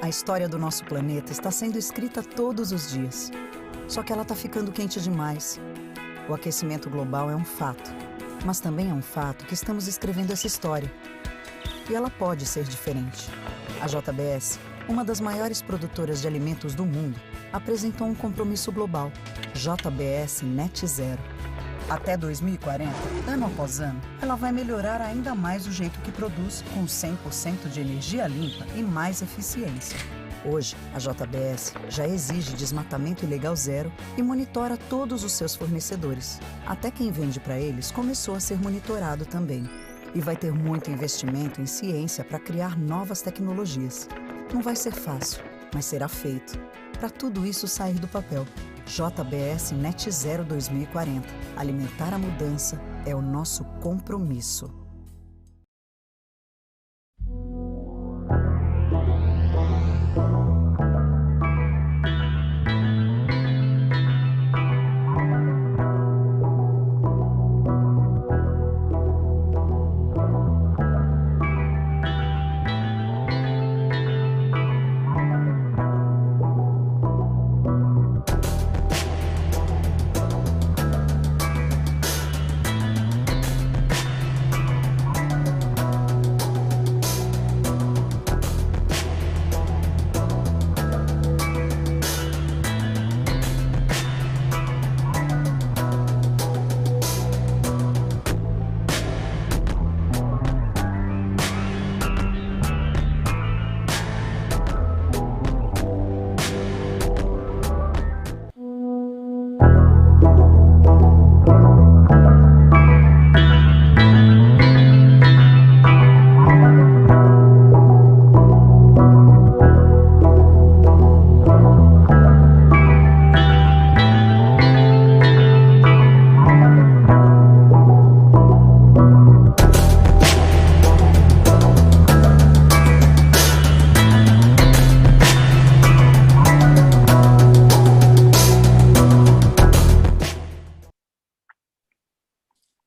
A história do nosso planeta está sendo escrita todos os dias. Só que ela está ficando quente demais. O aquecimento global é um fato, mas também é um fato que estamos escrevendo essa história. E ela pode ser diferente. A JBS, uma das maiores produtoras de alimentos do mundo, apresentou um compromisso global, JBS Net Zero. Até 2040, ano após ano, ela vai melhorar ainda mais o jeito que produz, com 100% de energia limpa e mais eficiência. Hoje, a JBS já exige desmatamento ilegal zero e monitora todos os seus fornecedores. Até quem vende para eles começou a ser monitorado também. E vai ter muito investimento em ciência para criar novas tecnologias. Não vai ser fácil, mas será feito. Para tudo isso sair do papel. JBS Net Zero 2040. Alimentar a mudança é o nosso compromisso.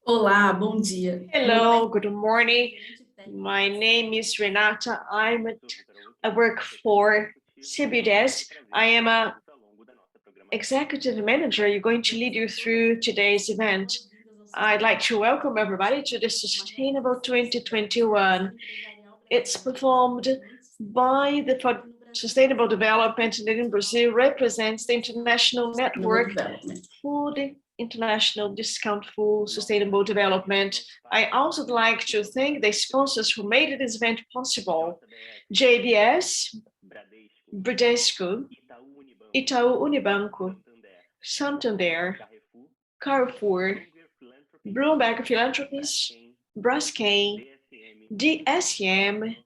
Olá, bom dia. Hello, good morning. My name is Renata. I work for CBDS. I am a executive manager. You're going to lead you through today's event. I'd like to welcome everybody to the Sustainable 2021. It's performed by the Sustainable Development in Brazil, represents the international network for the International Discount for Sustainable Development. I also would like to thank the sponsors who made this event possible. JBS, Bradesco, Itaú Unibanco, Santander, Carrefour, Bloomberg Philanthropies, Braskem, DSM,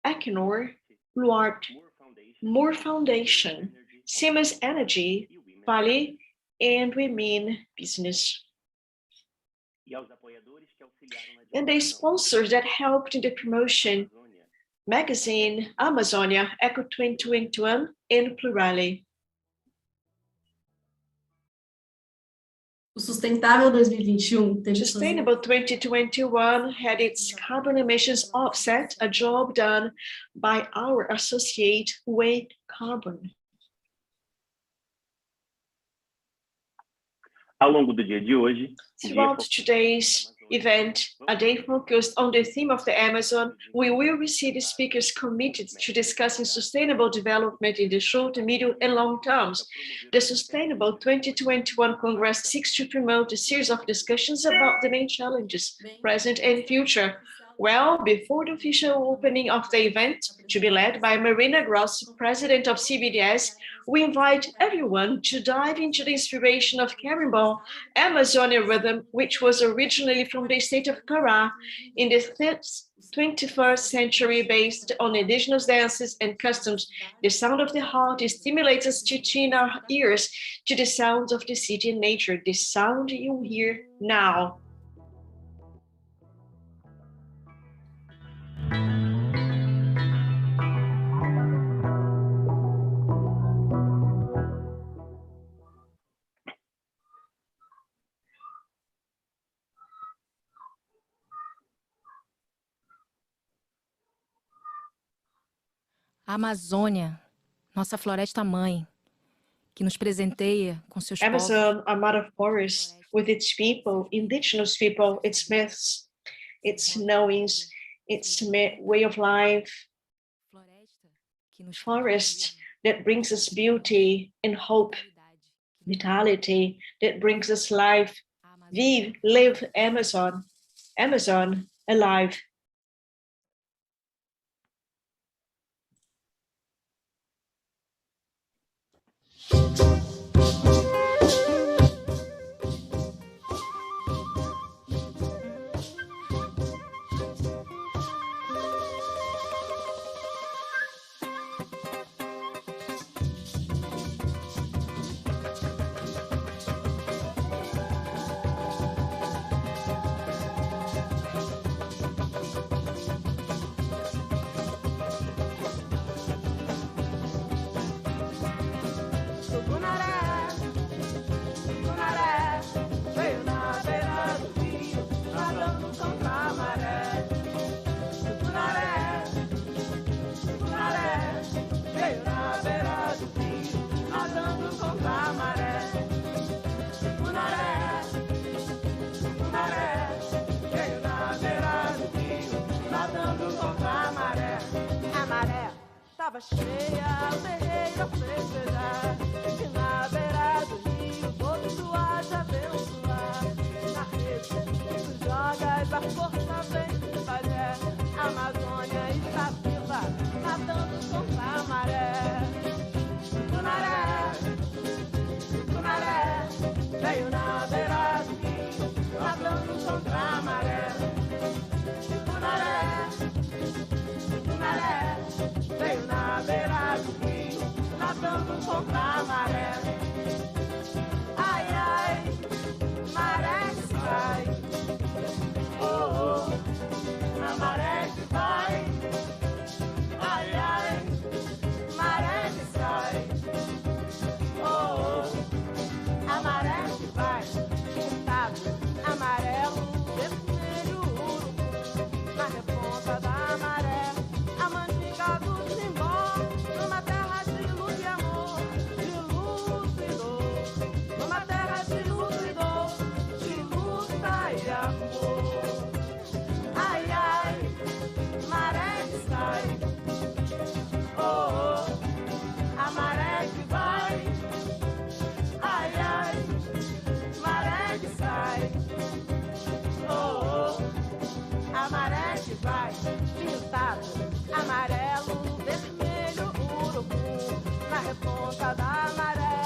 Equinor, Luart, Moore Foundation, Siemens Energy, Vale, and Women Business. And the sponsors that helped in the promotion: Magazine, Amazonia, Eco 2021, and Plurale. O Sustentável 2021 teve Sustainable 2021 had its carbon emissions offset, a job done by our associate Wake Carbon. Ao longo do dia de hoje, throughout today's event, a day focused on the theme of the Amazon, we will receive speakers committed to discussing sustainable development in the short, medium, and long terms. The Sustainable 2021 Congress seeks to promote a series of discussions about the main challenges, present and future. Well, before the official opening of the event, to be led by Marina Gross, president of CBDS, we invite everyone to dive into the inspiration of Carimbó, Amazonian rhythm, which was originally from the state of Pará in the 21st century based on indigenous dances and customs. The sound of the heart stimulates us to tune our ears to the sounds of the city and nature, the sound you hear now. A Amazônia nossa floresta mãe, que nos presenteia com seus povos. Amazon, a mother forest, with its people, indigenous people, its myths, its knowings, its way of life. Floresta que nos Forest that brings us beauty and hope, vitality, that brings us life. Vive, live, Amazon, Amazon, alive. Tava cheia, o terreiro festejar, e na beira do rio todos suados abençoar. Na rede tu jogas, a força vem de pajé, a Amazônia está viva, nadando contra a maré. Tunaré, Tunaré, veio na beira do rio, nadando contra a maré. Tunaré, Tunaré, veio na beira do rio, nadando contra a maré. Ai, ai, maré que sai, oh, oh, a maré que vai. Ai, ai, maré que sai, oh, oh, a maré que vai. Pintado, amarelo, vermelho, urubu, na reponta da maré. A mandinga do Timbó, numa terra de luz e amor, de luz e dor. Numa terra de luz e dor, de luta e amor. Ai, ai, maré que sai, oh, oh, a maré que vai. Ai, ai, maré que sai, oh, oh, a maré que vai. Pintado, amarelo, vermelho, urubu, na reponta da maré.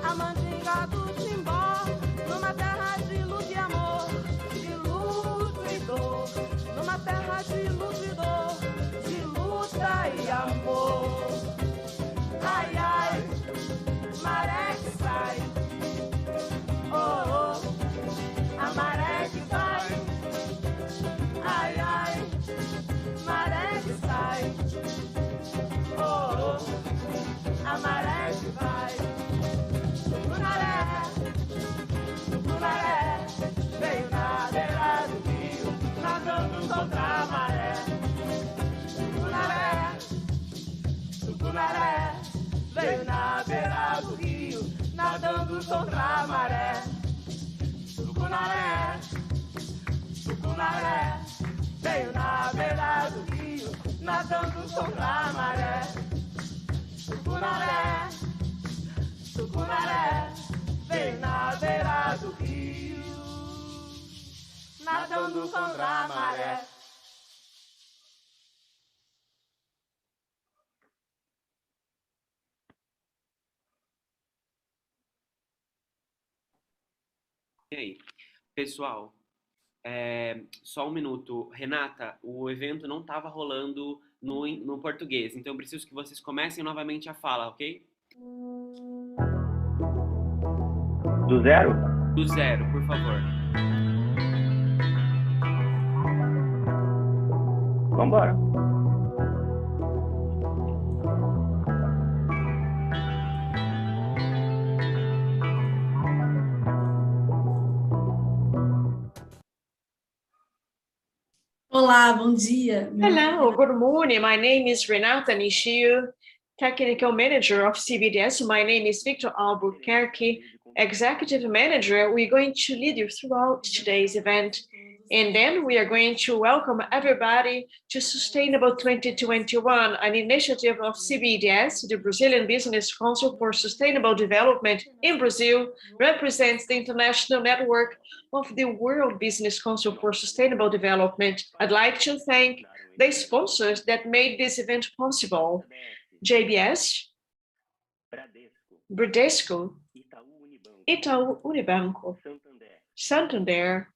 A mandinga do Timbó, numa terra de luz e amor, de luz e dor. Numa terra de luz e dor, de luta e amor. Ai, ai, maré que sai, oh, oh, a maré que vai. Ai, ai, maré que sai, oh, oh, a maré que vai. Tunaré, Tunaré, veio na beira do rio, nadando contra a maré. Tunaré, Tucunaré, veio na beira do rio, nadando contra a maré. Tucunaré, Tucunaré, veio na beira do rio, nadando contra a maré. Tucunaré, Tucunaré, veio na beira do rio, nadando contra a maré. E aí, pessoal, só um minuto. Renata, o evento não estava rolando no português, então eu preciso que vocês comecem novamente a fala, ok? Do zero? Do zero, por favor. Vambora. Olá, bom dia. Hello, good morning. My name is Renata Nishio. Technical Manager of CBDS. My name is Victor Albuquerque, Executive Manager. We're going to lead you throughout today's event. And then we are going to welcome everybody to Sustainable 2021, an initiative of CBDS, the Brazilian Business Council for Sustainable Development in Brazil, represents the international network of the World Business Council for Sustainable Development. I'd like to thank the sponsors that made this event possible. JBS, Bradesco, Itaú Unibanco, Santander,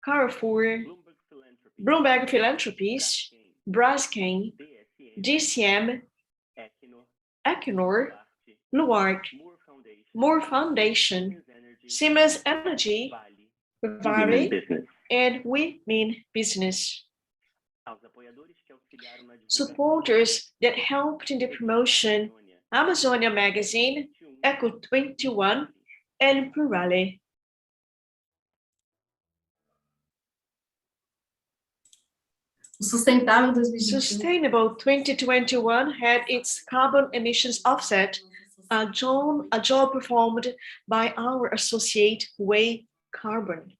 Carrefour, Bloomberg Philanthropies, Braskem, DCM, Equinor, Luart, Moore Foundation, Siemens Energy, Vale, and We Mean Business. Supporters that helped in the promotion: Amazonia Magazine, Eco 21, and Plurale. Sustainable 2021 had its carbon emissions offset, a job performed by our associate Way Carbon.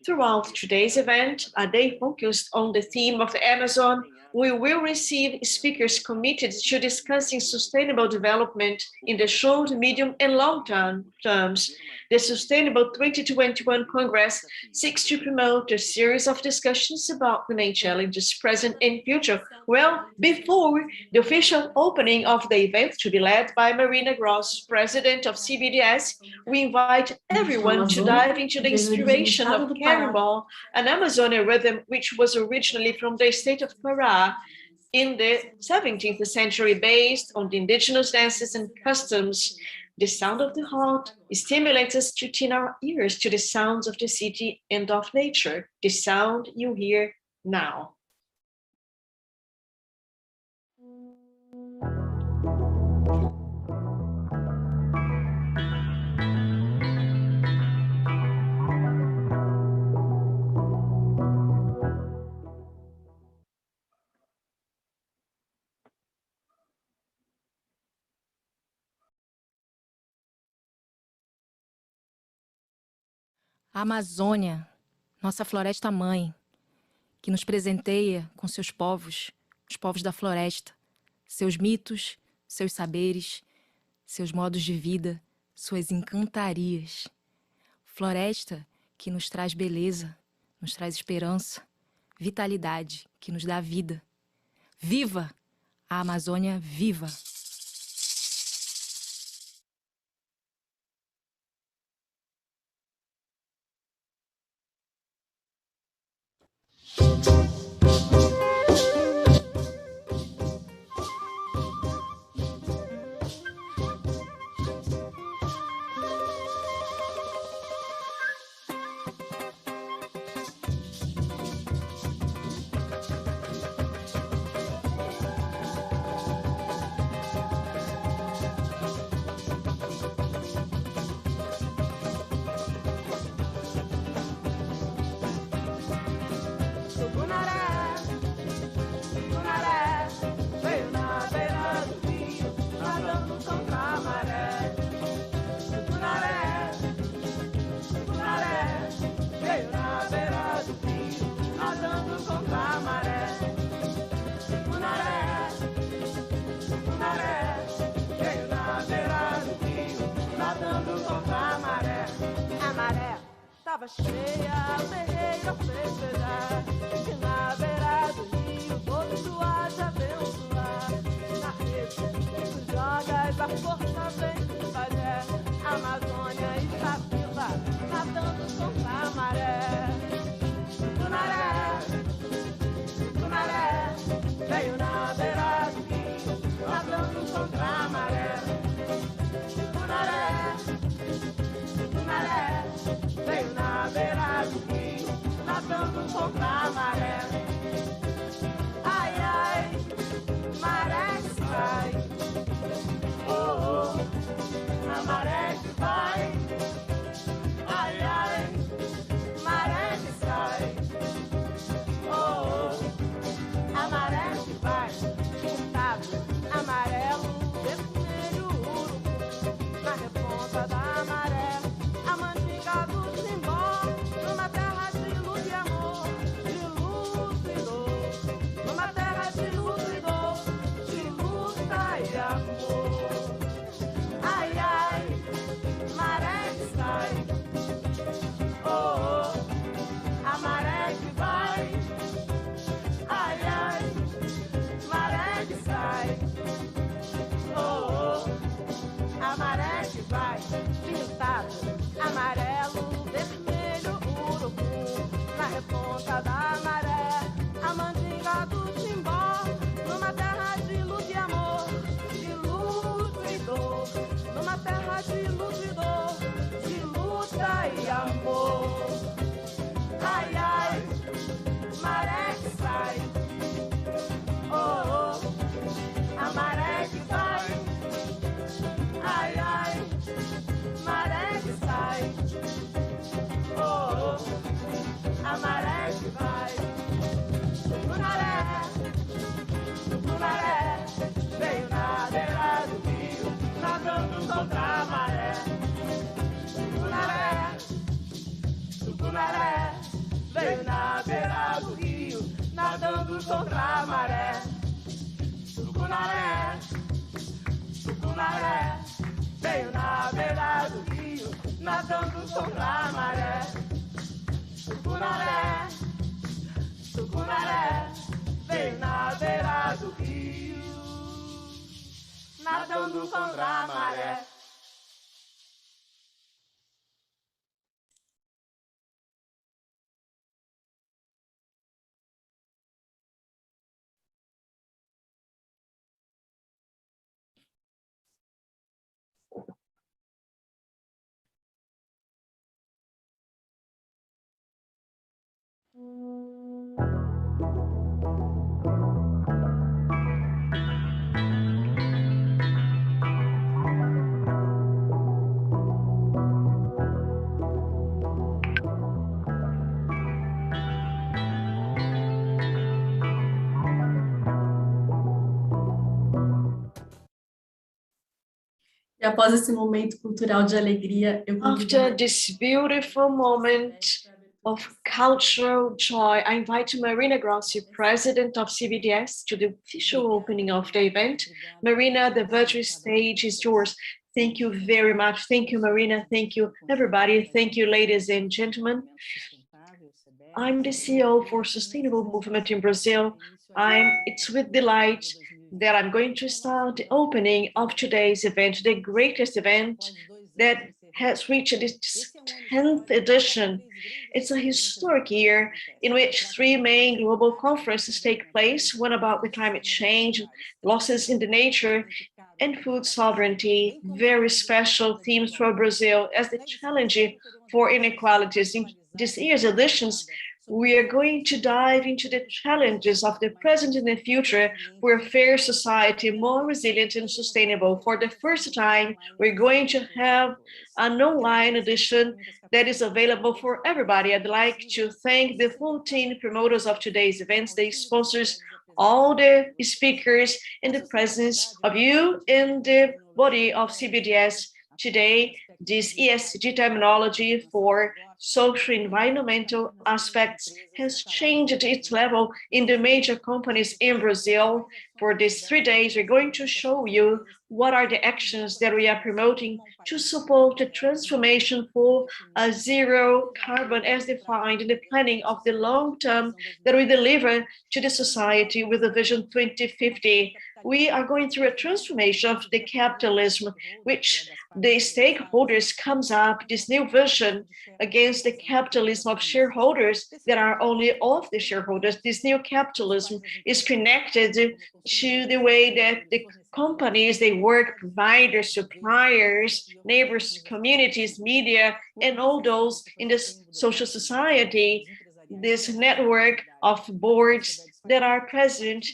Throughout today's event, a day focused on the theme of the Amazon, we will receive speakers committed to discussing sustainable development in the short, medium, and long terms. The Sustainable 2021 Congress seeks to promote a series of discussions about the main challenges present and future. Well, before the official opening of the event, to be led by Marina Gross, President of CBDS, we invite everyone to dive into the inspiration of Cannonball, an Amazonian rhythm which was originally from the state of Pará in the 17th century, based on the indigenous dances and customs. The sound of the heart stimulates us to tune our ears to the sounds of the city and of nature, the sound you hear now. A Amazônia, nossa floresta mãe, que nos presenteia com seus povos, os povos da floresta, seus mitos, seus saberes, seus modos de vida, suas encantarias. Floresta que nos traz beleza, nos traz esperança, vitalidade, que nos dá vida. Viva! A Amazônia viva! Tava cheia, a ferreira festejar, que na beira do rio todos tu has abençoar. Na rede tu jogas, a força vem do pajé. A Amazônia está viva, nadando contra a maré. Tunaré, veio na beira do rio, nadando contra a maré. Tunaré, veio na beira do rio, nadando contra a maré. Ai, ai, maré sai. Oh, oh. e amor. Ai, ai, maré que sai. Oh, oh, a maré que vai. Ai, ai, maré que sai. Oh, oh, a maré que vai. Tucunaré, tucunaré, veio na beira do rio, nadando contra a maré. Tucunaré, tucunaré, veio na beira do rio, nadando contra a maré. Tucunaré, tucunaré, veio na beira do rio, nadando contra a maré. Tucunaré, tucunaré, veio na beira do rio, nadando contra a maré. E após esse momento cultural de alegria, eu convido After this beautiful moment of cultural joy, I invite Marina Grossi, President of CBDS, to the official opening of the event. Marina, the virtual stage is yours. Thank you very much. Thank you, Marina. Thank you, everybody. Thank you, ladies and gentlemen. I'm the CEO for Sustainable Movement in Brazil. It's with delight that I'm going to start the opening of today's event, the greatest event that has reached its 10th edition. It's a historic year in which 3 main global conferences take place, one about the climate change, losses in the nature, and food sovereignty, very special themes for Brazil as the challenge for inequalities. In this year's editions, we are going to dive into the challenges of the present and the future for a fair society, more resilient and sustainable. For the first time, we're going to have an online edition that is available for everybody. I'd like to thank the 14 promoters of today's events, the sponsors, all the speakers, and the presence of you in the body of CBDS today. This ESG terminology for social environmental aspects has changed its level in the major companies in Brazil. For these 3 days, we're going to show you what are the actions that we are promoting to support the transformation for a zero carbon as defined in the planning of the long term that we deliver to the society with the Vision 2050. We are going through a transformation of the capitalism, which the stakeholders comes up, this new vision against the capitalism of shareholders that are only of the shareholders. This new capitalism is connected to the way that the companies, they work, providers, suppliers, neighbors, communities, media, and all those in this social society, this network of boards that are present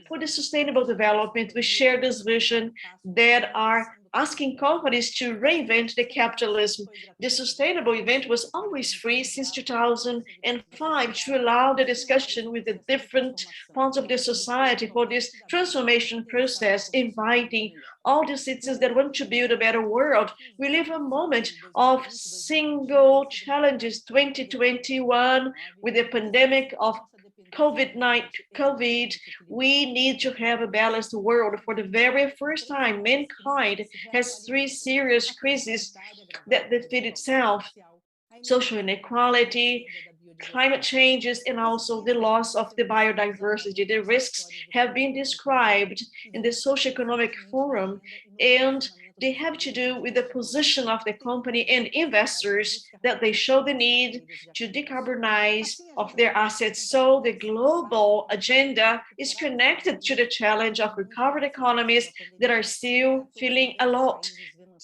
for the sustainable development. We share this vision that are asking companies to reinvent the capitalism. The sustainable event was always free since 2005 to allow the discussion with the different parts of the society for this transformation process, inviting all the citizens that want to build a better world. We live a moment of single challenges, 2021, with the pandemic of COVID, we need to have a balanced world. For the very first time, mankind has 3 serious crises that defeat itself: social inequality, climate changes, and also the loss of the biodiversity. The risks have been described in the Socioeconomic Forum, and they have to do with the position of the company and investors, that they show the need to decarbonize of their assets. So the global agenda is connected to the challenge of recovered economies that are still feeling a lot.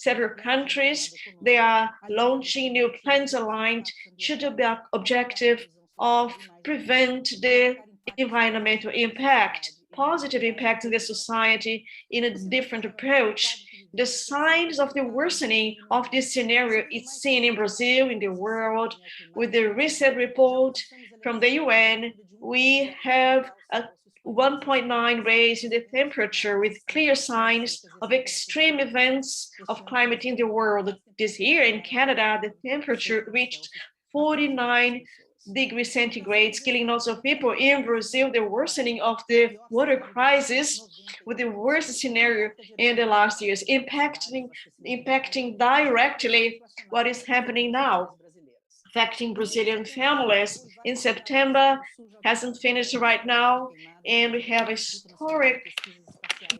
several countries, they are launching new plans aligned to the objective of prevent the environmental impact, positive impact in the society in a different approach. The signs of the worsening of this scenario is seen in Brazil, in the world. With the recent report from the UN, we have a 1.9 raise in the temperature with clear signs of extreme events of climate in the world. This year in Canada, the temperature reached 49 degrees centigrade, killing lots of people. In Brazil, the worsening of the water crisis with the worst scenario in the last years, impacting directly what is happening now, affecting Brazilian families. In September, hasn't finished right now, and we have a historic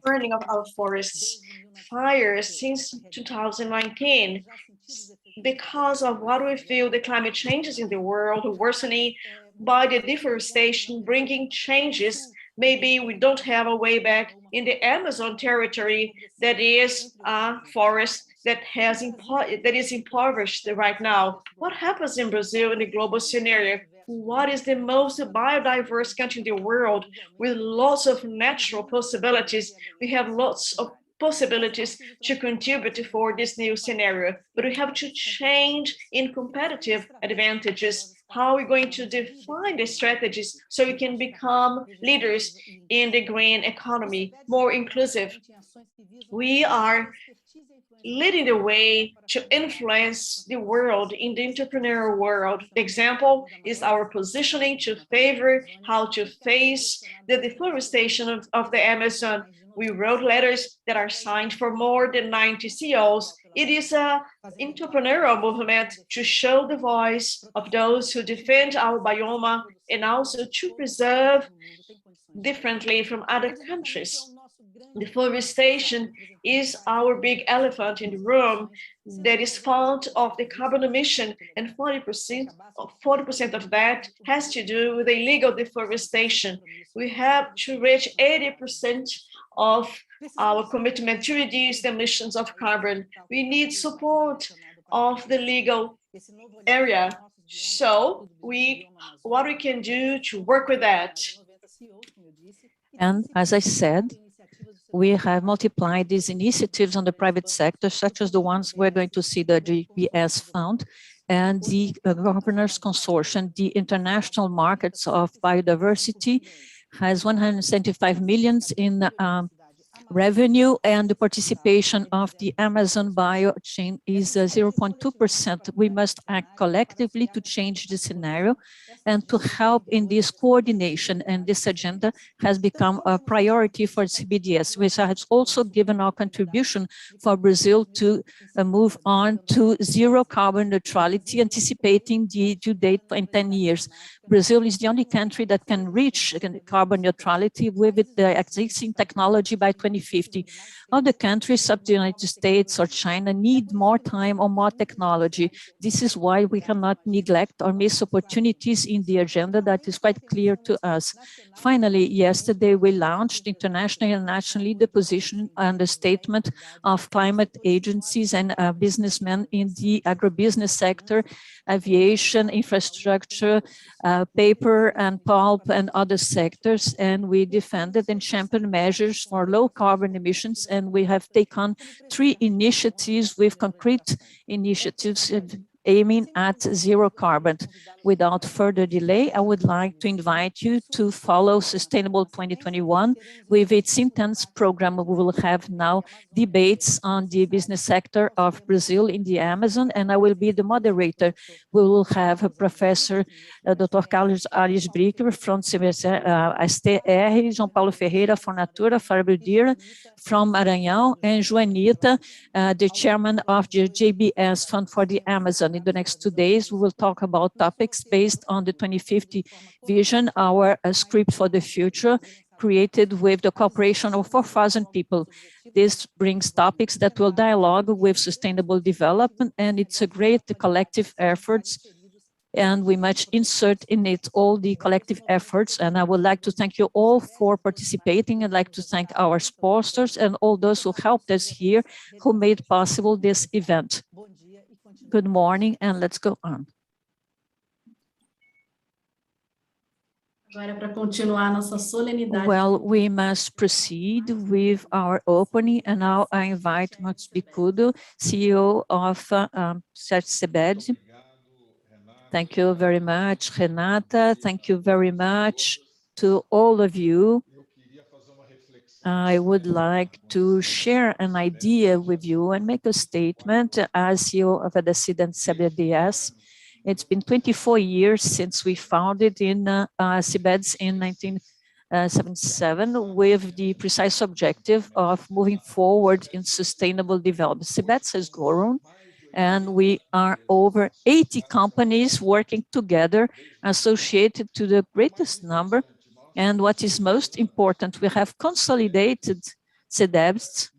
burning of our forests, fires since 2019. Because of what we feel the climate changes in the world, worsening by the deforestation, bringing changes. Maybe we don't have a way back in the Amazon territory that is a forest that is impoverished right now. What happens in Brazil in the global scenario? What is the most biodiverse country in the world with lots of natural possibilities? We have lots of possibilities to contribute for this new scenario, but we have to change in competitive advantages. How are we going to define the strategies so we can become leaders in the green economy, more inclusive? We are leading the way to influence the world in the entrepreneurial world. The example is our positioning to favor how to face the deforestation of the Amazon. We wrote letters that are signed for more than 90 CEOs. It is an entrepreneurial movement to show the voice of those who defend our biome and also to preserve differently from other countries. Deforestation is our big elephant in the room that is part of the carbon emission, and 40% of that has to do with illegal deforestation. We have to reach 80% of our commitment to reduce the emissions of carbon. We need support of the legal area. So what we can do to work with that? And as I said, we have multiplied these initiatives on the private sector, such as the ones we're going to see the GPS Fund and the Governors Consortium. The international markets of biodiversity has 175 million in revenue, and the participation of the Amazon biochain is 0.2%. We must act collectively to change the scenario and to help in this coordination. And this agenda has become a priority for CBDS, which has also given our contribution for Brazil to move on to zero carbon neutrality, anticipating the due date in 10 years. Brazil is the only country that can reach carbon neutrality with the existing technology by 2050. Other countries, such as the United States or China, need more time or more technology. This is why we cannot neglect or miss opportunities in the agenda that is quite clear to us. Finally, yesterday we launched internationally and nationally the position and the statement of climate agencies and businessmen in the agribusiness sector, aviation, infrastructure, paper and pulp and other sectors, and we defended and championed measures for low carbon emissions, and we have taken 3 initiatives with concrete initiatives aiming at zero carbon. Without further delay, I would like to invite you to follow Sustainable 2021 with its intense program. We will have now debates on the business sector of Brazil in the Amazon, and I will be the moderator. We will have Professor Dr. Carlos Ares Bricker from STR, João Paulo Ferreira from Natura, Fábio Dira from Maranhão, and Joanita, the chairman of the JBS Fund for the Amazon. In the next 2 days, we will talk about topics based on the 2050 vision, our script for the future, created with the cooperation of 4,000 people. This brings topics that will dialogue with sustainable development, and it's a great collective effort and we must insert in it all the collective efforts. And I would like to thank you all for participating. I'd like to thank our sponsors and all those who helped us here, who made possible this event. Good morning, and let's go on. Agora, para continuar nossa solenidade. Well, we must proceed with our opening, and now I invite Max Bicudo, CEO of CEBED. Thank you very much, Renata. Thank you very much to all of you. I would like to share an idea with you and make a statement as CEO of the and CBDS. It's been 24 years since we founded in CBEDS in 1977 with the precise objective of moving forward in sustainable development. CBEDS has grown, and we are over 80 companies working together associated to the greatest number. And what is most important, we have consolidated CBEDS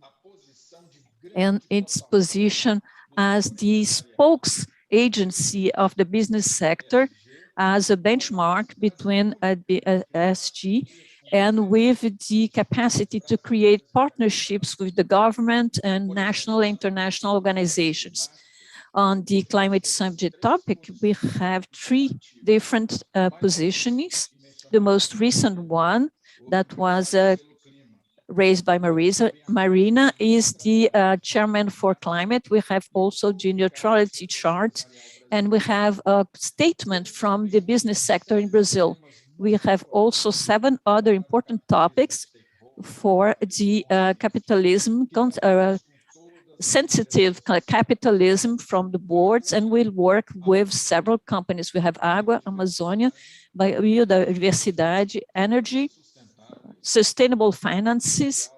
in its position as the spokes agency of the business sector as a benchmark between SG and with the capacity to create partnerships with the government and national and international organizations. On the climate subject topic, we have three different positionings. The most recent one that was raised by Marina is the chairman for climate. We have also the neutrality chart, and we have a statement from the business sector in Brazil. We have also 7 other important topics for the capitalism, sensitive capitalism from the boards, and we'll work with several companies. We have Água, Amazônia, Biodiversidade, Energy, Sustainable Finances,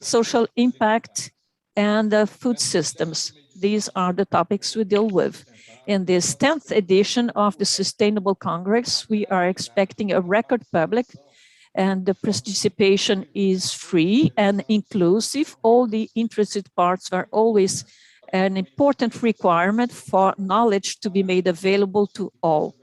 Social Impact, and Food Systems. These are the topics we deal with. In this 10th edition of the Sustainable Congress, we are expecting a record public, and the participation is free and inclusive. All the interested parts are always an important requirement for knowledge to be made available to all.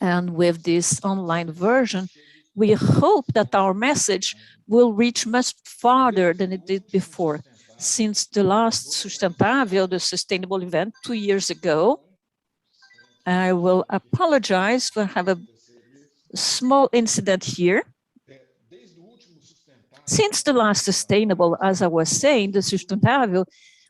And with this online version, we hope that our message will reach much farther than it did before. Since the last Sustentável, the sustainable event 2 years ago, I will apologize for having a small incident here. Since the last sustainable, as I was saying, the Sustentável,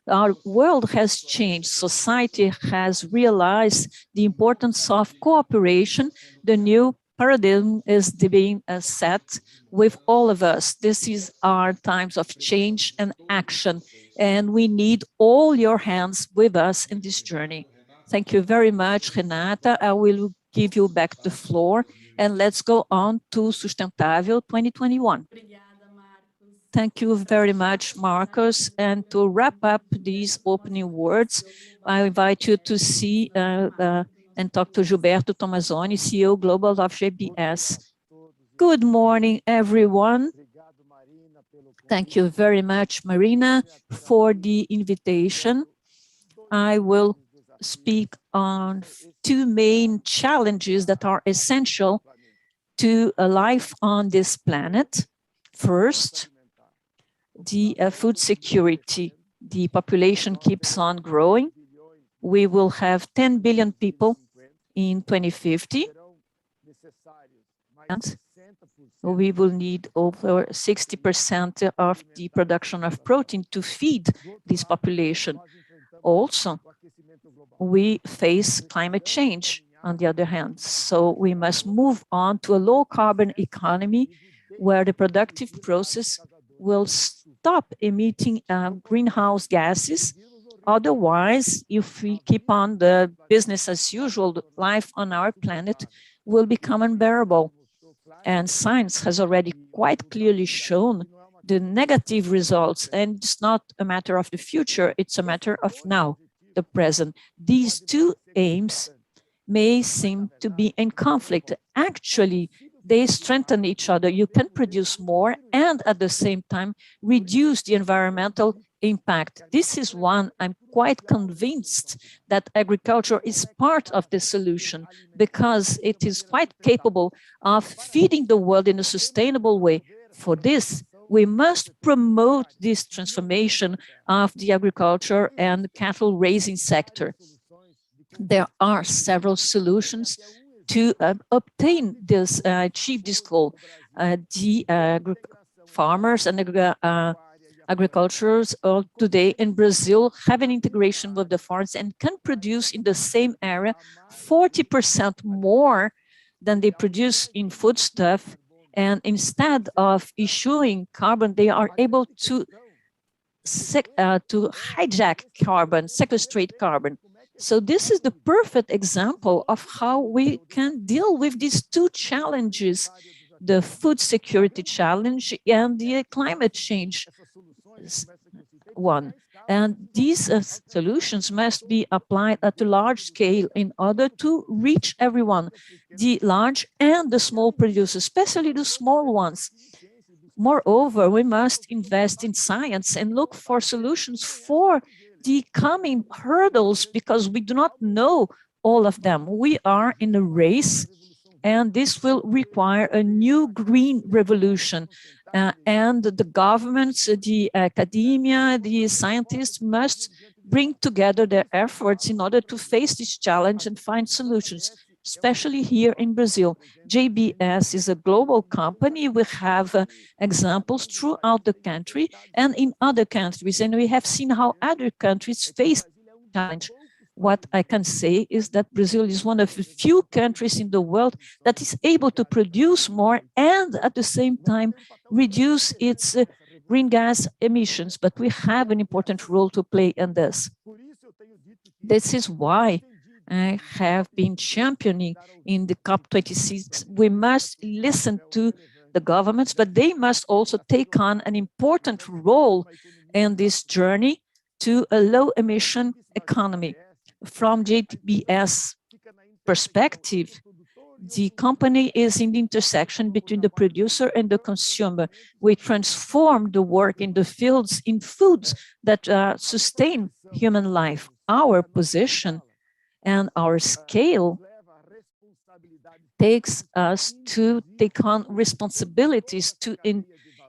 our world has changed. Society has realized the importance of cooperation. The new paradigm is being set with all of us. This is our times of change and action, and we need all your hands with us in this journey. Thank you very much, Renata. I will give you back the floor, and let's go on to Sustentável 2021. Thank you very much, Marcos. And to wrap up these opening words, I invite you to see and talk to Gilberto Tomazoni, CEO Global of GBS. Good morning, everyone. Thank you very much, Marina, for the invitation. I will speak on 2 main challenges that are essential to a life on this planet. First, the food security. The population keeps on growing. We will have 10 billion people in 2050, and we will need over 60% of the production of protein to feed this population. Also, we face climate change, on the other hand, so we must move on to a low-carbon economy where the productive process will stop emitting greenhouse gases. Otherwise, if we keep on the business as usual, life on our planet will become unbearable. And science has already quite clearly shown the negative results, and it's not a matter of the future, it's a matter of now, the present. These 2 aims may seem to be in conflict. Actually, they strengthen each other. You can produce more and at the same time reduce the environmental impact. This is one I'm quite convinced that agriculture is part of the solution, because it is quite capable of feeding the world in a sustainable way. For this, we must promote this transformation of the agriculture and cattle raising sector. There are several solutions to obtain this, achieve this goal. The farmers and agriculturists today in Brazil have an integration with the forest and can produce in the same area 40% more than they produce in foodstuff. And instead of issuing carbon, they are able to hijack carbon, sequestrate carbon. So this is the perfect example of how we can deal with these two challenges, the food security challenge and the climate change one. And these solutions must be applied at a large scale in order to reach everyone, the large and the small producers, especially the small ones. Moreover, we must invest in science and look for solutions for the coming hurdles, because we do not know all of them. We are in a race, and this will require a new green revolution. And the governments, the academia, the scientists must bring together their efforts in order to face this challenge and find solutions, especially here in Brazil. JBS is a global company. We have examples throughout the country and in other countries, and we have seen how other countries face the challenge. What I can say is that Brazil is one of the few countries in the world that is able to produce more and at the same time reduce its green gas emissions, but we have an important role to play in this. This is why I have been championing in the COP26. We must listen to the governments, but they must also take on an important role in this journey to a low emission economy. From JBS perspective, the company is in the intersection between the producer and the consumer. We transform the work in the fields in foods that sustain human life. Our position and our scale takes us to take on responsibilities to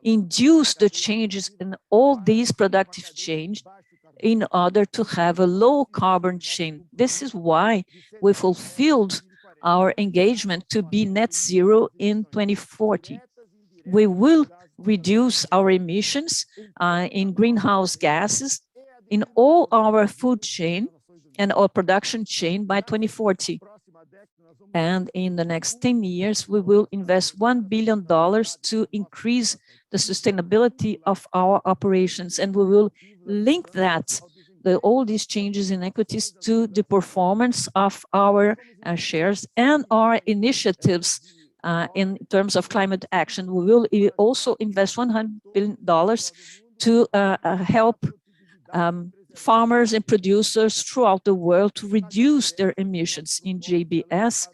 induce the changes in all these productive change in order to have a low carbon chain. This is why we fulfilled our engagement to be net zero in 2040. We will reduce our emissions in greenhouse gases in all our food chain and our production chain by 2040. And in the next 10 years, we will invest $1 billion to increase the sustainability of our operations. And we will link that, all these changes in equities, to the performance of our shares and our initiatives in terms of climate action. We will also invest $100 billion to help farmers and producers throughout the world to reduce their emissions. In JBS,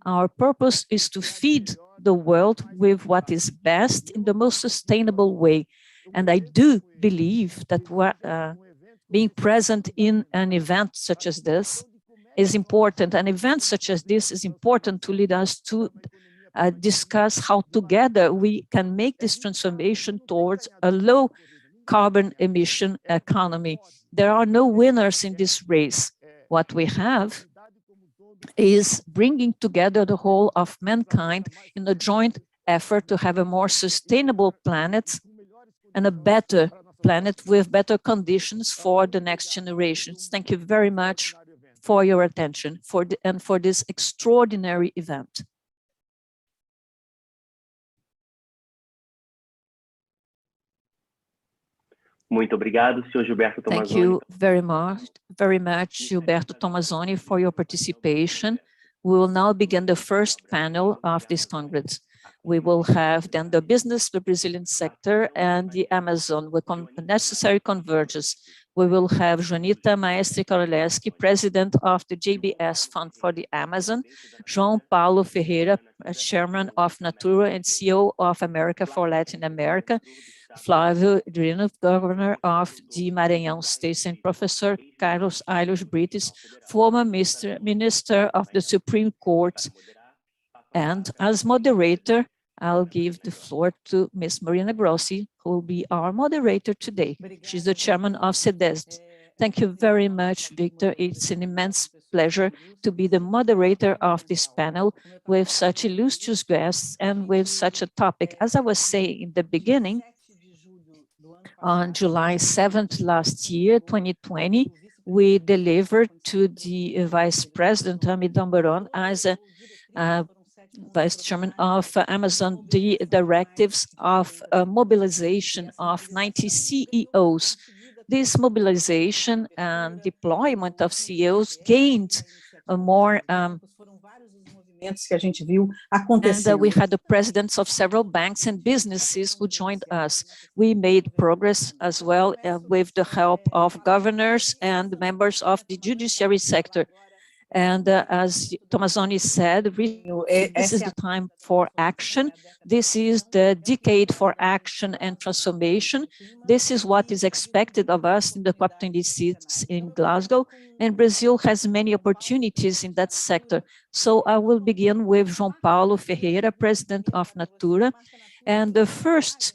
our purpose is to feed the world with what is best in the most sustainable way. And I do believe that being present in an event such as this is important. An event such as this is important to lead us to discuss how together we can make this transformation towards a low carbon emission economy. There are no winners in this race. What we have is bringing together the whole of mankind in a joint effort to have a more sustainable planet and a better planet with better conditions for the next generations. Thank you very much for your attention and for this extraordinary event. Muito obrigado, senhor Gilberto Tomazoni. Thank you very much, Gilberto Tomazoni, for your participation. We will now begin the first panel of this Congress. We will have then the business, the Brazilian sector, and the Amazon with necessary convergence. We will have Jonita Maestre Karolewski, President of the JBS Fund for the Amazon, João Paulo Ferreira, Chairman of Natura and CEO of America for Latin America, Flávio Dino, Governor of the Maranhão State, and Professor Carlos Ailus Brites, former Minister of the Supreme Court. And as moderator, I'll give the floor to Ms. Marina Grossi, who will be our moderator today. She's the chairman of CEDESD. Thank you very much, Victor. It's an immense pleasure to be the moderator of this panel with such illustrious guests and with such a topic. As I was saying in the beginning, on July 7th last year, 2020, we delivered to the Vice President, Amidon Baron, as a Vice Chairman of Amazon, the directives of mobilization of 90 CEOs. This mobilization and deployment of CEOs gained a more and we had the presidents of several banks and businesses who joined us. We made progress as well with the help of governors and members of the judiciary sector. And as Tomazoni said, this is the time for action. This is the decade for action and transformation. This is what is expected of us in the COP26 in Glasgow, and Brazil has many opportunities in that sector. So I will begin with João Paulo Ferreira, President of Natura. And the first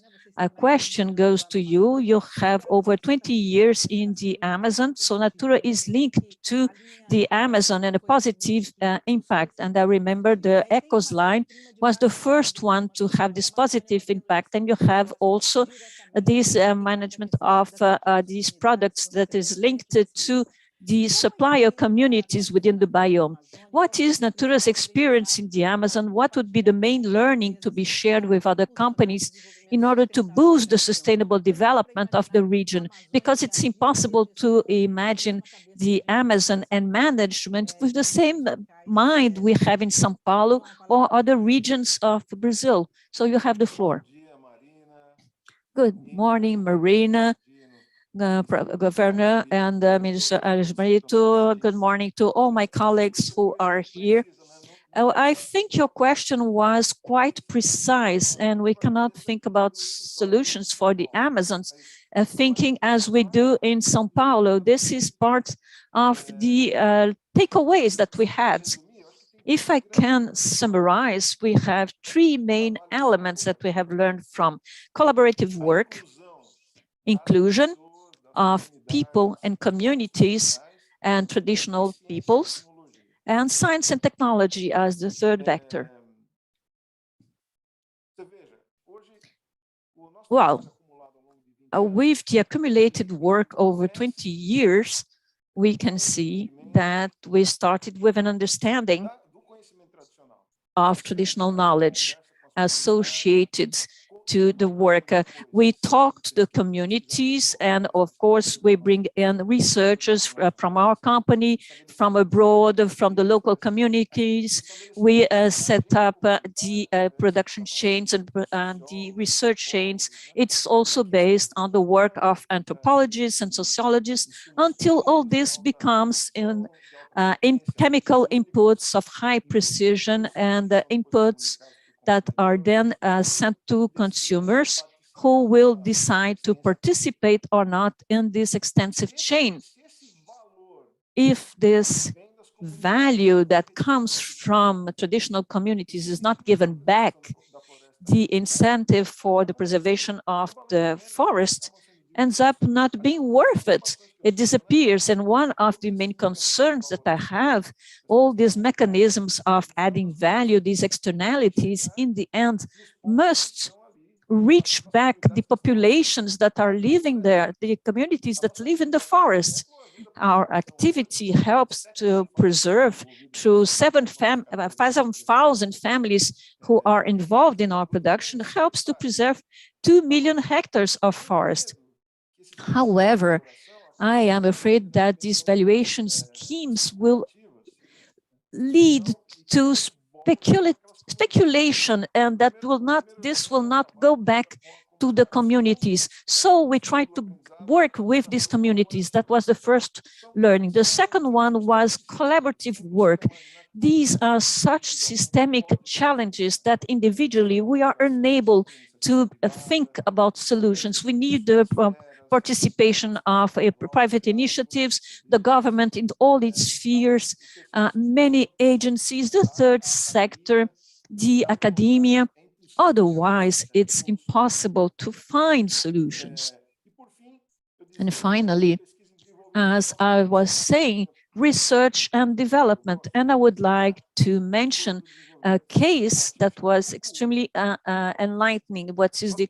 question goes to you. You have over 20 years in the Amazon, so Natura is linked to the Amazon and a positive impact. And I remember the ECOS line was the first one to have this positive impact. And you have also this management of these products that is linked to the supplier communities within the biome. What is Natura's experience in the Amazon? What would be the main learning to be shared with other companies in order to boost the sustainable development of the region? Because it's impossible to imagine the Amazon and management with the same mind we have in São Paulo or other regions of Brazil. So you have the floor. Good morning, Marina. Governor and Minister Aires Brito. Good morning to all my colleagues who are here. I think your question was quite precise, and we cannot think about solutions for the Amazons thinking as we do in São Paulo. This is part of the takeaways that we had. If I can summarize, we have three main elements that we have learned from collaborative work, inclusion of people and communities and traditional peoples, and science and technology as the third vector. Well, with the accumulated work over 20 years, we can see that we started with an understanding of traditional knowledge associated to the work. We talk to the communities, and of course we bring in researchers from our company, from abroad, from the local communities. We set up the production chains and the research chains. It's also based on the work of anthropologists and sociologists until all this becomes in chemical inputs of high precision and inputs that are then sent to consumers who will decide to participate or not in this extensive chain. If this value that comes from traditional communities is not given back, the incentive for the preservation of the forest ends up not being worth it. It disappears. And one of the main concerns that I have, all these mechanisms of adding value, these externalities, in the end, must reach back the populations that are living there, the communities that live in the forest. Our activity helps to preserve through 5,000 families who are involved in our production, helps to preserve 2 million hectares of forest. However, I am afraid that these valuation schemes will lead to speculation, and that this will not go back to the communities. So we tried to work with these communities. That was the first learning. The second one was collaborative work. These are such systemic challenges that individually we are unable to think about solutions. We need the participation of private initiatives, the government in all its spheres, many agencies, the third sector, the academia. Otherwise, it's impossible to find solutions. And finally, as I was saying, research and development. And I would like to mention a case that was extremely enlightening, what is the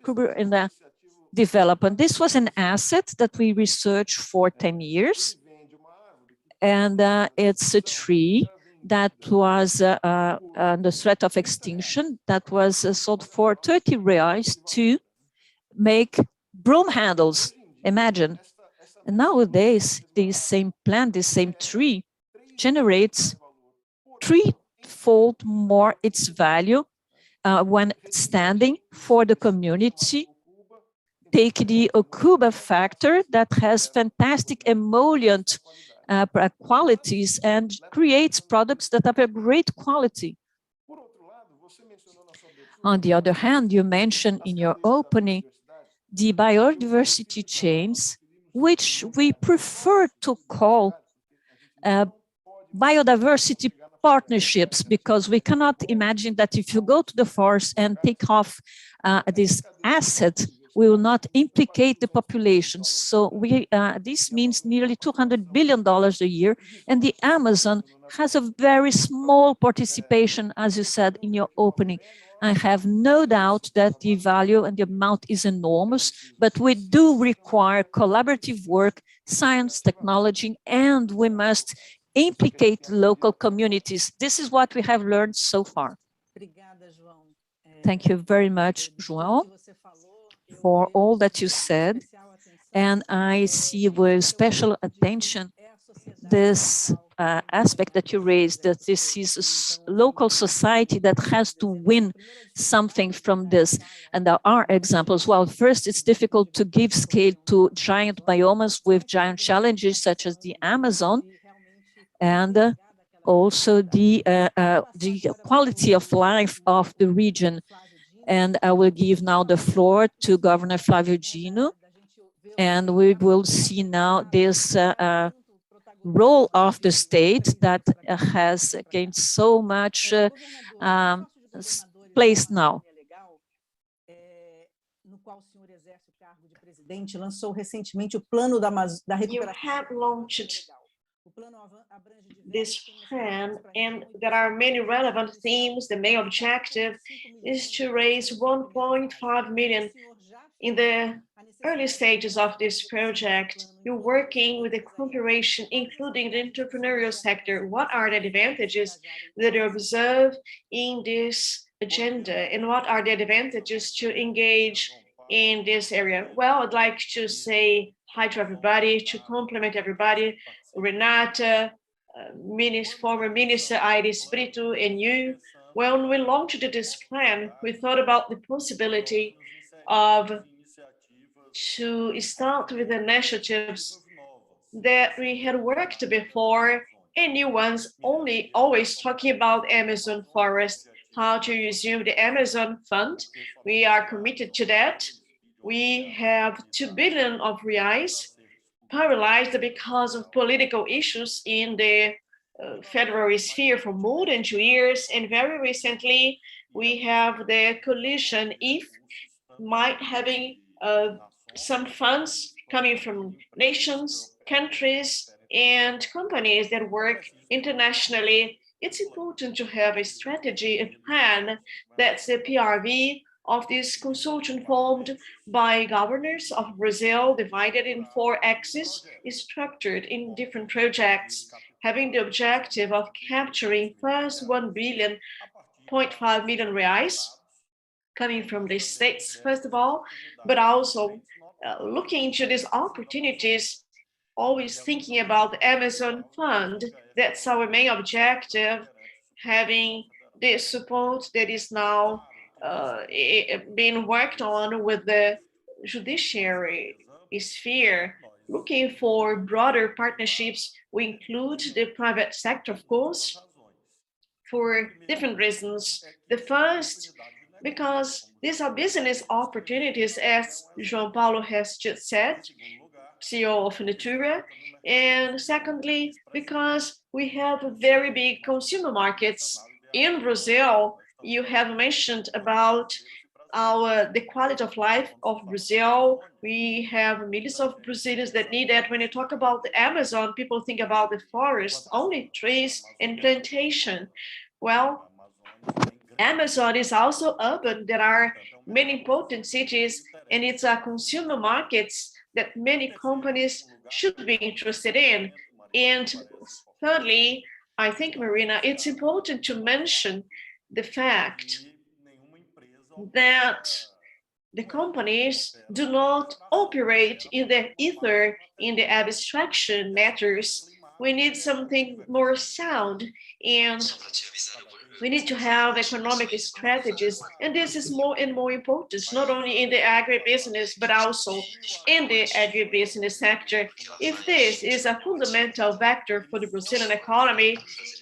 development. This was an asset that we researched for 10 years. And it's a tree that was under threat of extinction that was sold for 30 reais to make broom handles. Imagine. And nowadays, this same plant, this same tree generates threefold more its value when standing for the community. Take the Okuba factor that has fantastic emollient qualities and creates products that are of great quality. On the other hand, you mentioned in your opening the biodiversity chains, which we prefer to call biodiversity partnerships, because we cannot imagine that if you go to the forest and take off this asset, we will not implicate the population. So this means nearly $200 billion a year, and the Amazon has a very small participation, as you said in your opening. I have no doubt that the value and the amount is enormous, but we do require collaborative work, science, technology, and we must implicate local communities. This is what we have learned so far. Thank you very much, João, for all that you said. And I see with special attention this aspect that you raised, that this is a local society that has to win something from this. And there are examples. Well, first, it's difficult to give scale to giant biomes with giant challenges such as the Amazon, and also the quality of life of the region. And I will give now the floor to Governor Flávio Dino, and we will see now this role of the state that has gained so much place now. You have launched this plan, and there are many relevant themes. The main objective is to raise 1.5 million in the early stages of this project. You're working with the cooperation, including the entrepreneurial sector. What are the advantages that you observe in this agenda, and what are the advantages to engage in this area? Well, I'd like to say hi to everybody, to compliment everybody. Renata, former Minister Iris Brito, and you. When we launched this plan, we thought about the possibility of to start with initiatives that we had worked before, and new ones, always talking about Amazon forest, how to resume the Amazon Fund. We are committed to that. We have 2 billion of reais paralyzed because of political issues in the federal sphere for more than 2 years. And very recently, we have the coalition if might having some funds coming from nations, countries, and companies that work internationally. It's important to have a strategy, a plan. That's the PRV of this consortium formed by governors of Brazil, divided in 4 axes, is structured in different projects, having the objective of capturing first 1.5 billion reais, coming from the states, first of all, but also looking into these opportunities, always thinking about the Amazon Fund. That's our main objective, having the support that is now being worked on with the judiciary sphere, looking for broader partnerships. We include the private sector, of course, for different reasons. The first, because these are business opportunities, as João Paulo has just said, CEO of Natura. And secondly, because we have very big consumer markets. In Brazil, you have mentioned about the quality of life of Brazil. We have millions of Brazilians that need that. When you talk about the Amazon, people think about the forest, only trees and plantation. Well, Amazon is also urban. There are many important cities, and it's a consumer markets that many companies should be interested in. And thirdly, I think, Marina, it's important to mention the fact that the companies do not operate in the ether, in the abstraction matters. We need something more sound, and we need to have economic strategies. And this is more and more important, not only in the agribusiness, but also in the agribusiness sector. If this is a fundamental factor for the Brazilian economy,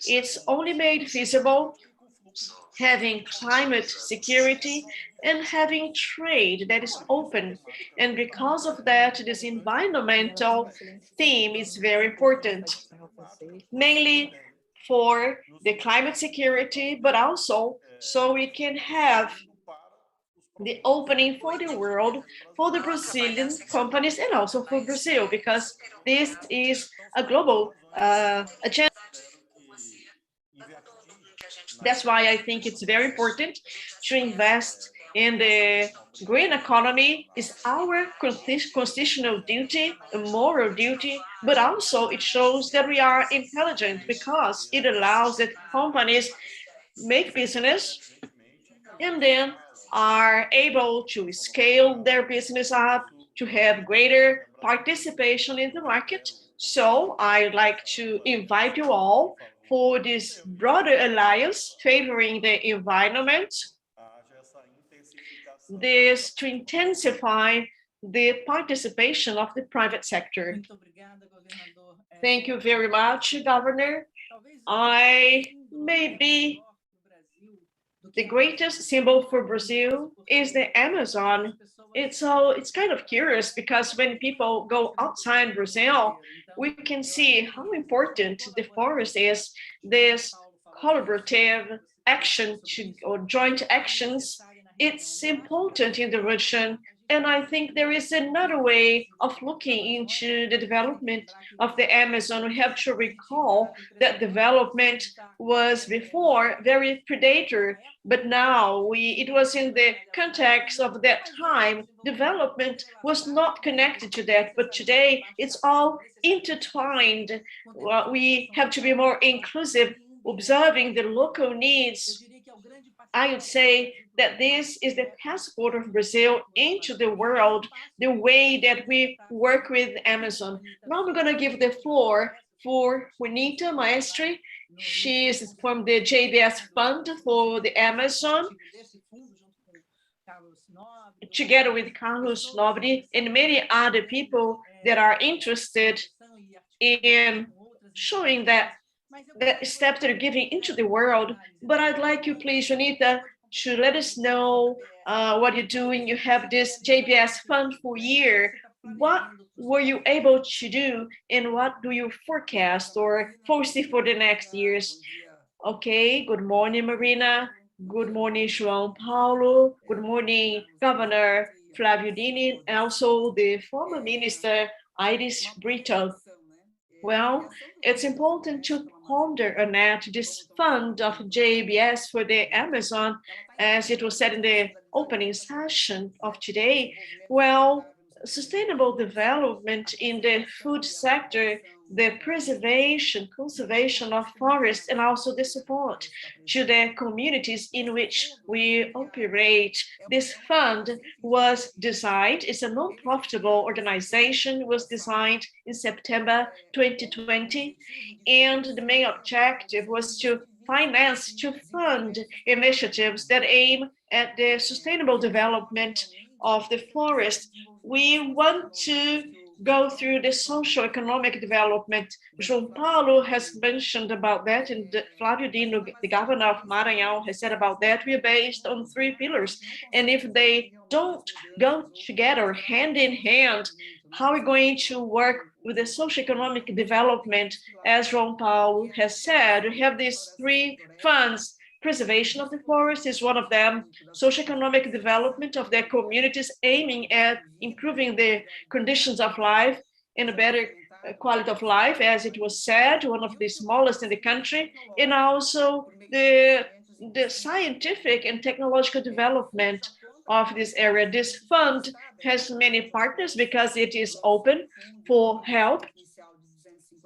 it's only made feasible having climate security and having trade that is open. And because of that, this environmental theme is very important, mainly for the climate security, but also so we can have the opening for the world, for the Brazilian companies, and also for Brazil, because this is a global agenda. That's why I think it's very important to invest in the green economy. Is our constitutional duty, a moral duty, but also it shows that we are intelligent because it allows that companies make business and then are able to scale their business up, to have greater participation in the market. So I'd like to invite you all for this broader alliance favoring the environment, this to intensify the participation of the private sector. Thank you very much, Governor. Maybe the greatest symbol for Brazil is the Amazon. It's kind of curious because when people go outside Brazil, we can see how important the forest is. This collaborative action or joint actions, it's important in the region. And I think there is another way of looking into the development of the Amazon. We have to recall that development was before very predator, but now it was in the context of that time. Development was not connected to that, but today it's all intertwined. Well, we have to be more inclusive, observing the local needs. I would say that this is the passport of Brazil into the world, the way that we work with Amazon. Now I'm going to give the floor for Juanita Maestri. She is from the JBS Fund for the Amazon, together with Carlos Nobre and many other people that are interested in showing that steps that are giving into the world. But I'd like you, please, Juanita, to let us know what you're doing. You have this JBS Fund for a year. What were you able to do and what do you forecast or foresee for the next years? Okay, good morning, Marina. Good morning, João Paulo. Good morning, Governor Flávio Dini, and also the former Minister Iris Brito. Well, it's important to ponder on that, this fund of JBS for the Amazon, as it was said in the opening session of today. Well, sustainable development in the food sector, the preservation, conservation of forests, and also the support to the communities in which we operate. This fund was designed, it's a non-profitable organization, was designed in September 2020, and the main objective was to finance to fund initiatives that aim at the sustainable development of the forest. We want to go through the socio-economic development. João Paulo has mentioned about that, and Flávio Dino, the governor of Maranhão, has said about that. We are based on 3 pillars. And if they don't go together hand in hand, how are we going to work with the socio-economic development? As João Paulo has said, we have these 3 funds. Preservation of the forest is one of them, socioeconomic development of their communities, aiming at improving the conditions of life and a better quality of life, as it was said, one of the smallest in the country, and also the scientific and technological development of this area. This fund has many partners because it is open for help.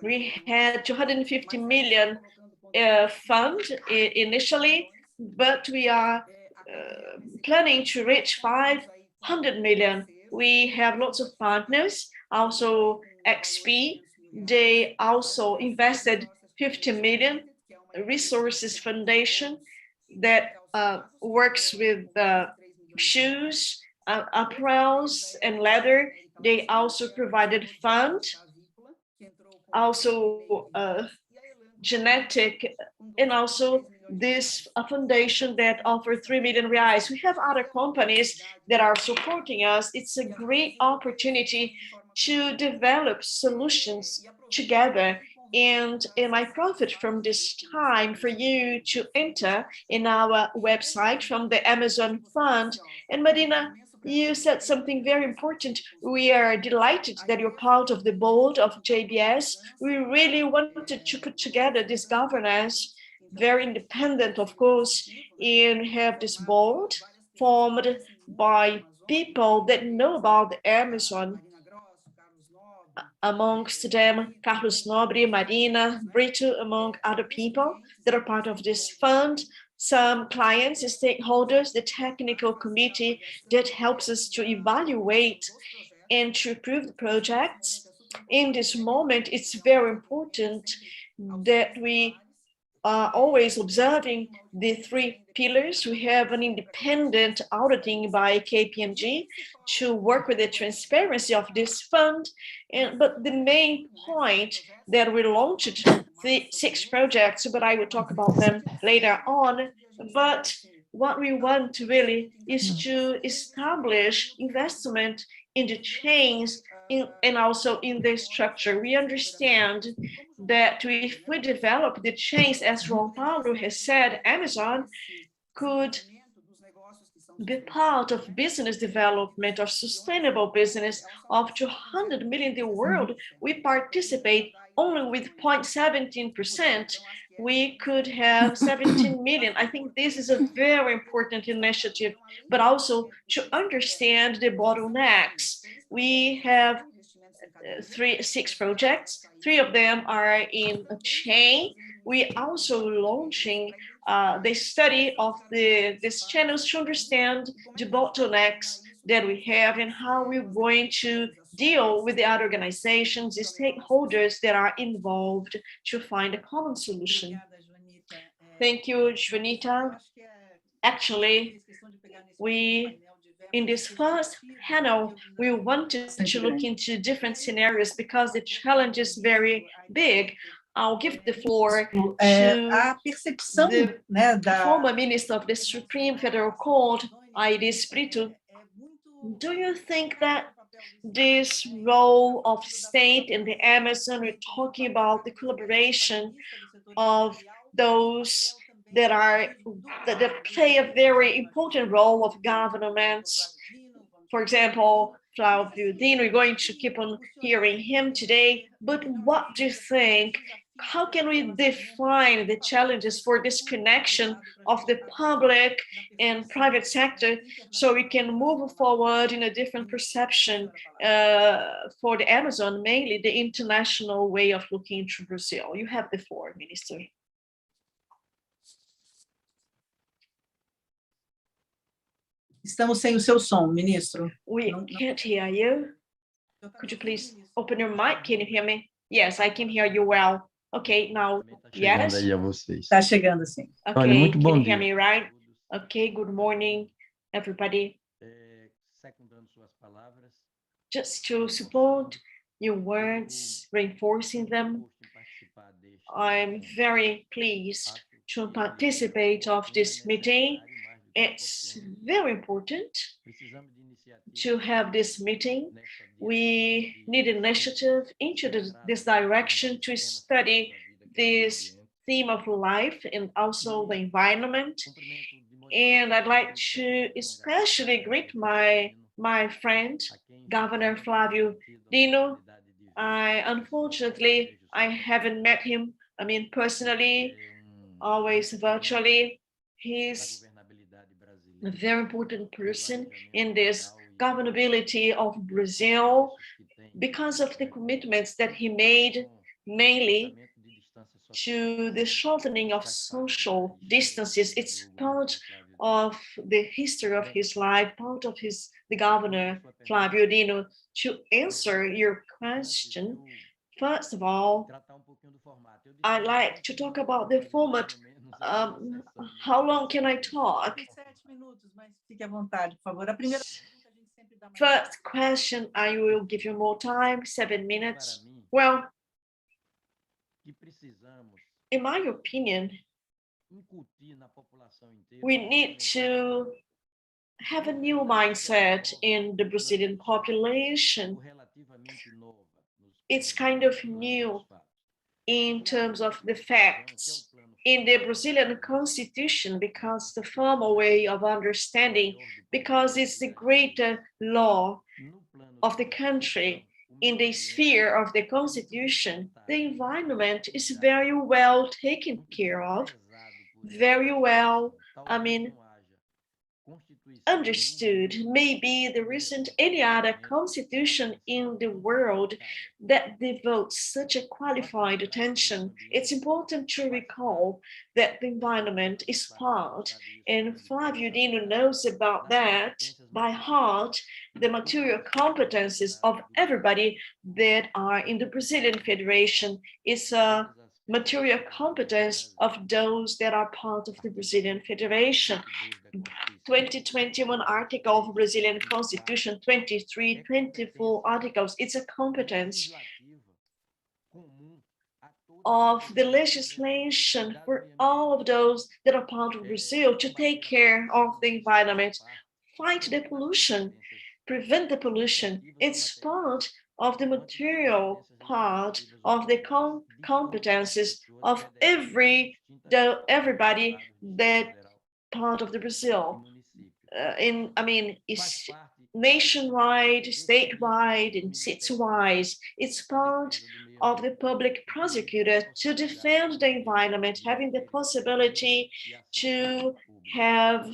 We had 250 million fund initially, but we are planning to reach 500 million. We have lots of partners, also XP. They also invested 50 million. Resources Foundation that works with shoes, apparels, and leather. They also provided fund, also genetic, and also this foundation that offered 3 million reais. We have other companies that are supporting us. It's a great opportunity to develop solutions together. And I profit from this time for you to enter in our website from the Amazon Fund. And Marina, you said something very important. We are delighted that you're part of the board of JBS. We really wanted to put together this governance, very independent, of course, and have this board formed by people that know about the Amazon. Amongst them, Carlos Nobre, Marina, Brito, among other people that are part of this fund. Some clients, stakeholders, the technical committee that helps us to evaluate and to approve the projects. In this moment, it's very important that we are always observing the 3 pillars. We have an independent auditing by KPMG to work with the transparency of this fund. But the main point that we launched the 6 projects, but I will talk about them later on. But what we want really is to establish investment in the chains and also in the structure. We understand that if we develop the chains, as João Paulo has said, Amazon could be part of business development, of sustainable business of 200 million in the world. We participate only with 0.17%. We could have 17 million. I think this is a very important initiative, but also to understand the bottlenecks. We have 6 projects. 3 of them are in a chain. We also launching the study of these channels to understand the bottlenecks that we have and how we're going to deal with the other organizations, the stakeholders that are involved to find a common solution. Thank you, Joanita. Actually, in this first panel, we wanted to look into different scenarios because the challenge is very big. I'll give the floor to the former minister of the Supreme Federal Court, Aires Brito. Do you think that this role of state in the Amazon, we're talking about the collaboration of those that play a very important role of governments? For example, Flávio Dino, we're going to keep on hearing him today, but what do you think? How can we define the challenges for this connection of the public and private sector so we can move forward in a different perception for the Amazon, mainly the international way of looking into Brazil? You have the floor, Minister. Estamos sem o seu som, ministro. We can't hear you. Could you please open your mic? Can you hear me? Yes, I can hear you well. Okay, now, Chegando yes. aí a vocês. Tá chegando, sim. Okay, Olha, muito can bom you hear dia. me right? Okay, good morning, everybody. Secundando suas palavras, Just to support your words, reinforcing them, participar deste I'm very pleased to participate of this meeting. It's very important precisamos de iniciativas to have this meeting. We need initiative into this direction to study this theme of life and also the environment. And I'd like to especially greet my friend, Governor Flavio Dino. Unfortunately, I haven't met him, personally, always virtually. He's a very important person in this governability of Brazil because of the commitments that he made, mainly to the shortening of social distances. It's part of the history of his life, part of the governor, Flavio Dino. To answer your question, first of all, I'd like to talk about the format. How long can I talk? First question, I will give you more time, 7 minutes. Well, in my opinion, we need to have a new mindset in the Brazilian population. It's kind of new in terms of the facts. In the Brazilian constitution, because the formal way of understanding, because it's the greater law of the country, in the sphere of the constitution, the environment is very well taken care of, very well, understood. Maybe there isn't any other constitution in the world that devotes such a qualified attention. It's important to recall that the environment is part, and Flavio Dino knows about that by heart, the material competencies of everybody that are in the Brazilian Federation. Is a material competence of those that are part of the Brazilian Federation. 2021 article of Brazilian Constitution, 23, 24 articles. It's a competence of the legislation for all of those that are part of Brazil to take care of the environment, fight the pollution, prevent the pollution. It's part of the material part of the competences of everybody that part of the Brazil. It's nationwide, statewide, and city-wise. It's part of the public prosecutor to defend the environment, having the possibility to have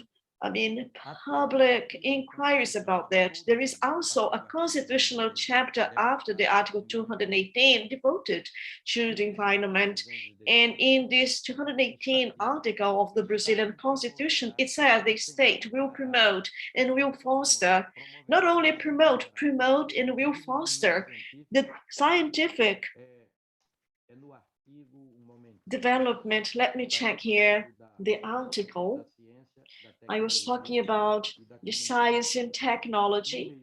public inquiries about that. There is also a constitutional chapter after the Article 218 devoted to the environment. And in this 218 article of the Brazilian Constitution, it says the state will promote and will foster, not only promote and will foster the scientific development. Let me check here the article. I was talking about the science and technology,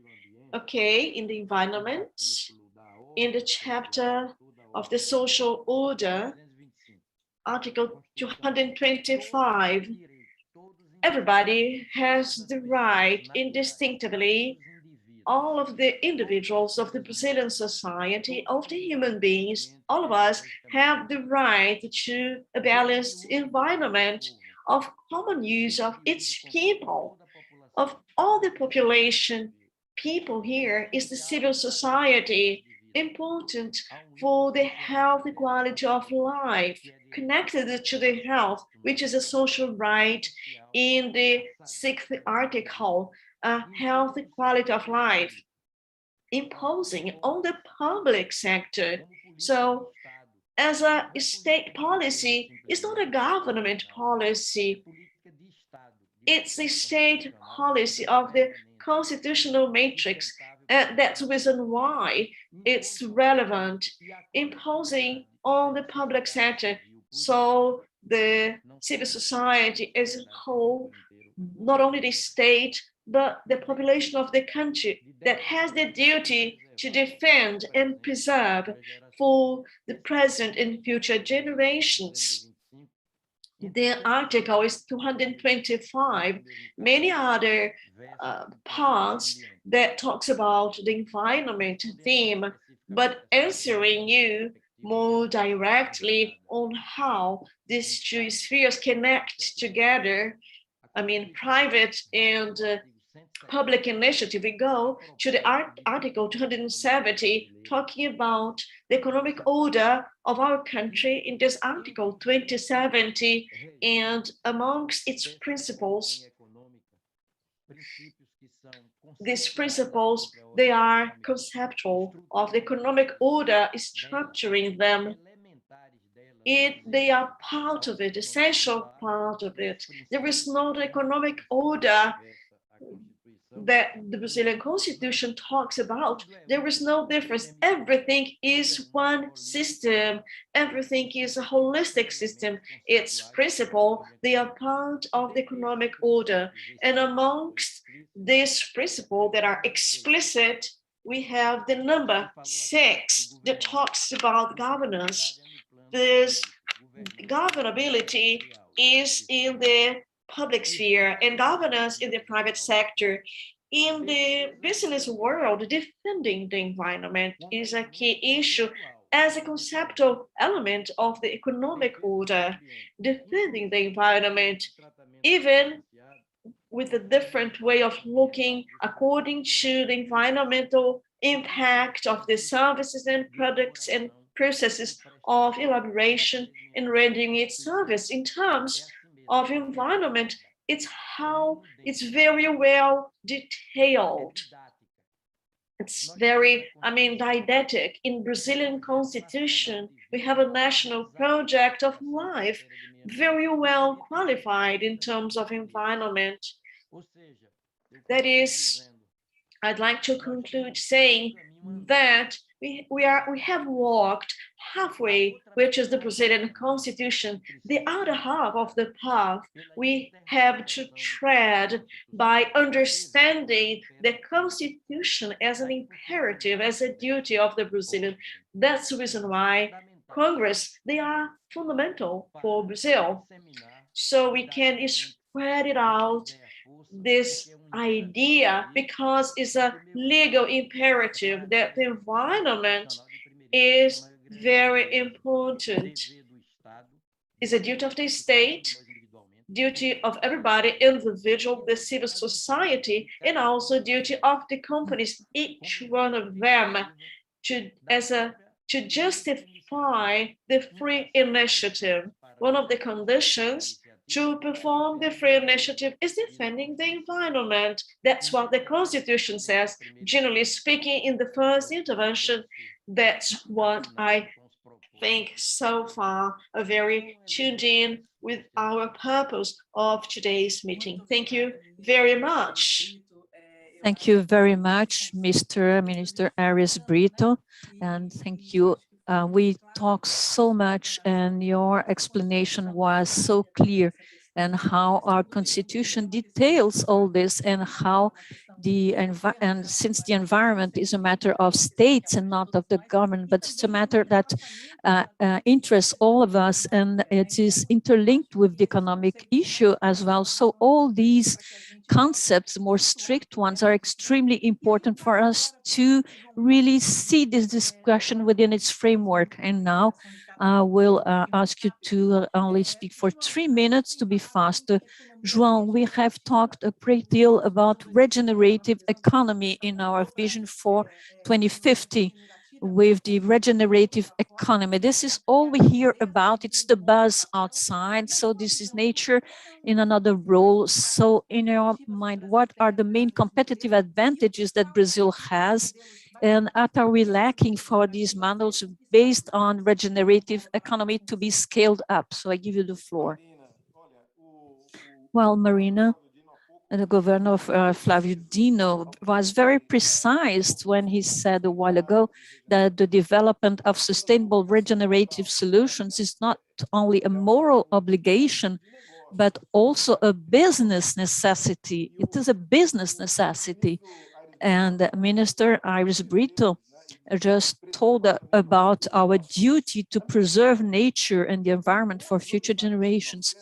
okay, in the environment, in the chapter of the social order, Article 225. Everybody has the right, indistinctively, all of the individuals of the Brazilian society, of the human beings, all of us have the right to a balanced environment of common use of its people, of all the population. People here is the civil society, important for the health and quality of life, connected to the health, which is a social right in the 6th article, health and quality of life, imposing on the public sector. So as a state policy, it's not a government policy. It's the state policy of the constitutional matrix And that's the reason why it's relevant, imposing on the public sector, so the civil society as a whole, not only the state, but the population of the country that has the duty to defend and preserve for the present and future generations. The article is 225. Many other parts that talks about the environment theme, but answering you more directly on how these two spheres connect together. I mean, private and public initiative. We go to the Article 270, talking about the economic order of our country in this Article 2070, and amongst its principles, these principles, they are conceptual of the economic order, structuring them. They are part of it, essential part of it. There is no economic order that the Brazilian Constitution talks about. There is no difference. Everything is one system. Everything is a holistic system. Its principle, they are part of the economic order. And amongst these principles that are explicit, we have the number 6 that talks about governance. This governability is in the public sphere and governance in the private sector. In the business world, defending the environment is a key issue as a conceptual element of the economic order. Defending the environment, even with a different way of looking according to the environmental impact of the services and products and processes of elaboration and rendering its service in terms of environment. It's very well detailed. It's very, didactic. In Brazilian Constitution, we have a national project of life, very well qualified in terms of environment. That is, I'd like to conclude saying that we have walked halfway, which is the Brazilian Constitution. The other half of the path we have to tread by understanding the Constitution as an imperative, as a duty of the Brazilian. That's the reason why Congress, they are fundamental for Brazil. So we can spread it out, this idea, because it's a legal imperative that the environment is very important. It's a duty of the state, duty of everybody, individual, the civil society, and also duty of the companies, each one of them, to justify the free initiative. One of the conditions to perform the free initiative is defending the environment. That's what the Constitution says. Generally speaking, in the first intervention, that's what I think so far are very tuned in with our purpose of today's meeting. Thank you very much. Thank you very much, Mr. Minister Aires Brito, and thank you. We talked so much and your explanation was so clear, and how our constitution details all this, and how since the environment is a matter of states and not of the government, but it's a matter that interests all of us, and it is interlinked with the economic issue as well. So all these concepts, more strict ones, are extremely important for us to really see this discussion within its framework. And now I will ask you to only speak for 3 minutes to be faster. João, we have talked a great deal about regenerative economy in our vision for 2050. With the regenerative economy, this is all we hear about. It's the buzz outside. So this is nature in another role. So in your mind, what are the main competitive advantages that Brazil has? And what are we lacking for these models based on regenerative economy to be scaled up? So I give you the floor. Well, Marina, the governor of Flávio Dino was very precise when he said a while ago that the development of sustainable regenerative solutions is not only a moral obligation, but also a business necessity. It is a business necessity. And Minister Iris Brito just told about our duty to preserve nature and the environment for future generations.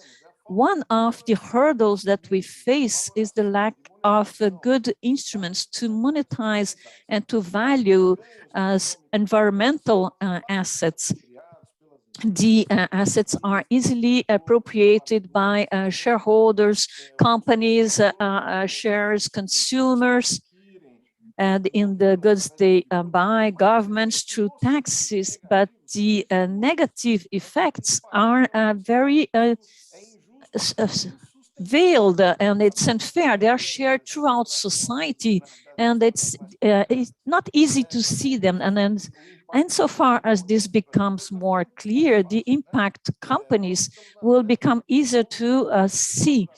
One of the hurdles that we face is the lack of good instruments to monetize and to value as environmental assets. The assets are easily appropriated by shareholders, companies, shares, consumers, and in the goods they buy, governments through taxes, but the negative effects are very veiled, and it's unfair. They are shared throughout society, and it's not easy to see them. And insofar as this becomes more clear, the impact companies will become easier to see.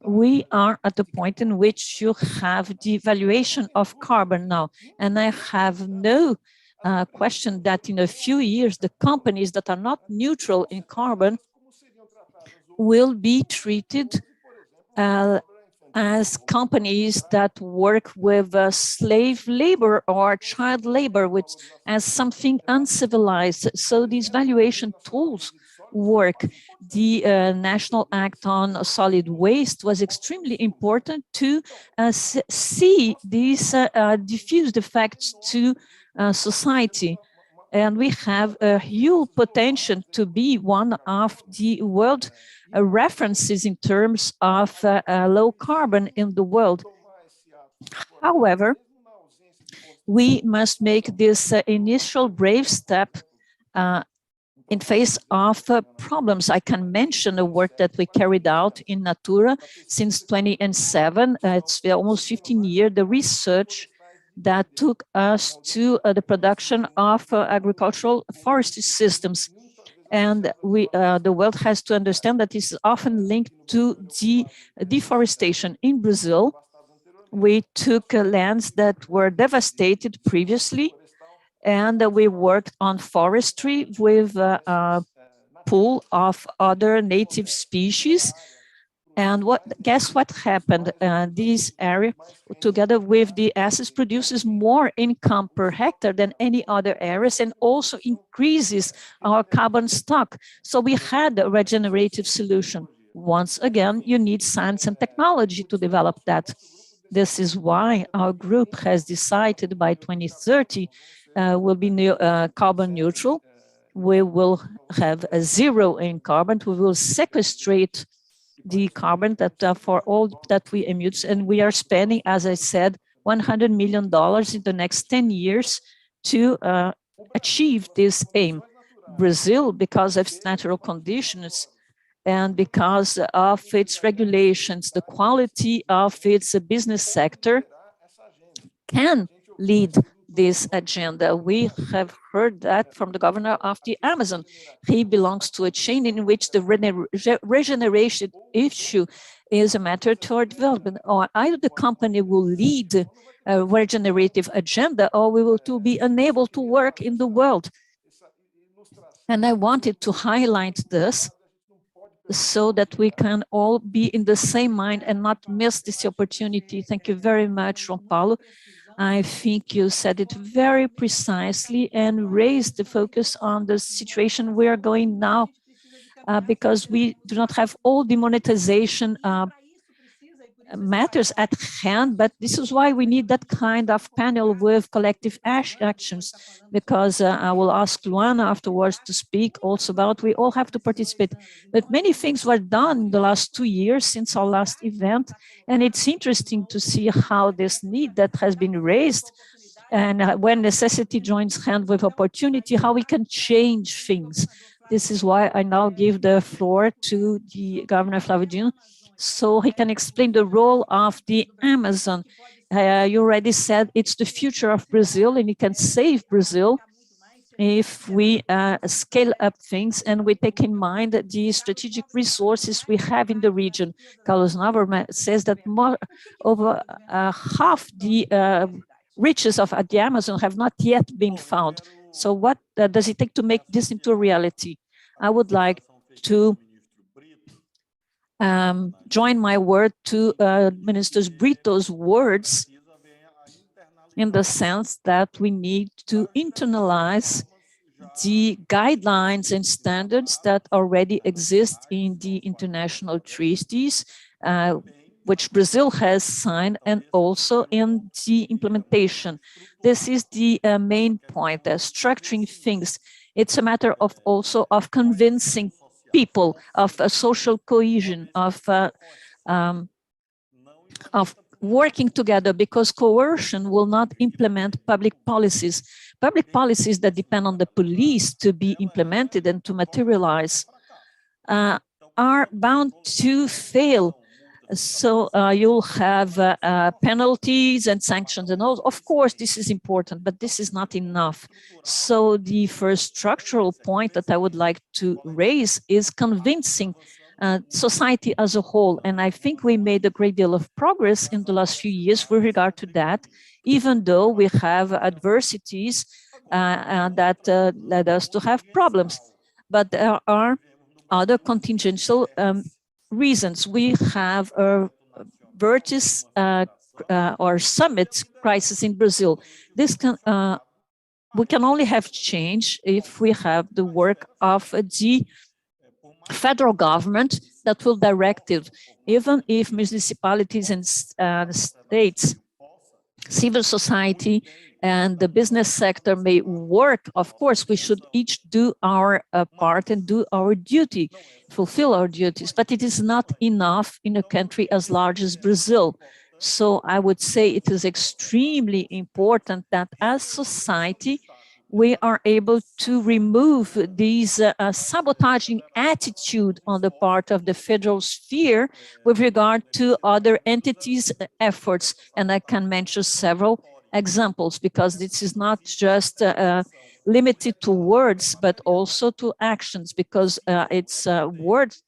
We are at the point in which you have the valuation of carbon now, and I have no question that in a few years, the companies that are not neutral in carbon will be treated as companies that work with slave labor or child labor, which as something uncivilized. So these valuation tools work. The National Act on Solid Waste was extremely important to see these diffused effects to society. And we have a huge potential to be one of the world references in terms of low carbon in the world. However, we must make this initial brave step in face of problems. I can mention the work that we carried out in Natura since 2007. It's almost 15 years, the research that took us to the production of agricultural forestry systems. And the world has to understand that this is often linked to the deforestation. In Brazil, we took lands that were devastated previously, and we worked on forestry with a pool of other native species. And guess what happened? This area, together with the assets, produces more income per hectare than any other areas, and also increases our carbon stock. So we had a regenerative solution. Once again, you need science and technology to develop that. This is why our group has decided by 2030 will be carbon neutral. We will have a zero in carbon. We will sequestrate the carbon that for all that we emit, and we are spending, as I said, $100 million in the next 10 years to achieve this aim. Brazil, because of its natural conditions and because of its regulations, the quality of its business sector, can lead this agenda. We have heard that from the governor of the Amazon. He belongs to a chain in which the regeneration issue is a matter toward development. Or either the company will lead a regenerative agenda, or we will be unable to work in the world. And I wanted to highlight this so that we can all be in the same mind and not miss this opportunity. Thank you very much, João Paulo. I think you said it very precisely and raised the focus on the situation we are going now, because we do not have all the monetization matters at hand, but this is why we need that kind of panel with collective actions, because I will ask Luana afterwards to speak also about, we all have to participate. But many things were done in the last 2 years since our last event, and it's interesting to see how this need that has been raised, and when necessity joins hand with opportunity, how we can change things. This is why I now give the floor to the Governor Flávio Dino, so he can explain the role of the Amazon. You already said it's the future of Brazil and it can save Brazil. if we scale up things and we take in mind the strategic resources we have in the region. Carlos Navarro says that more over half the riches of the Amazon have not yet been found. So what does it take to make this into a reality? I would like to join my word to Minister Brito's words in the sense that we need to internalize the guidelines and standards that already exist in the international treaties, which Brazil has signed, and also in the implementation. This is the main point, structuring things. It's a matter of also of convincing people of social cohesion, of working together, because coercion will not implement public policies. Public policies that depend on the police to be implemented and to materialize are bound to fail. So you'll have penalties and sanctions and all. Of course, this is important, but this is not enough. So the first structural point that I would like to raise is convincing society as a whole. And I think we made a great deal of progress in the last few years with regard to that, even though we have adversities that led us to have problems. But there are other contingential reasons. We have a vertice or summit crisis in Brazil. This can we can only have change if we have the work of the federal government that will direct it, even if municipalities and states, civil society, and the business sector may work. Of course, we should each do our part and do our duty, fulfill our duties, but it is not enough in a country as large as Brazil. So I would say it is extremely important that as society, we are able to remove these sabotaging attitude on the part of the federal sphere with regard to other entities' efforts. And I can mention several examples, because this is not just limited to words, but also to actions, because it's words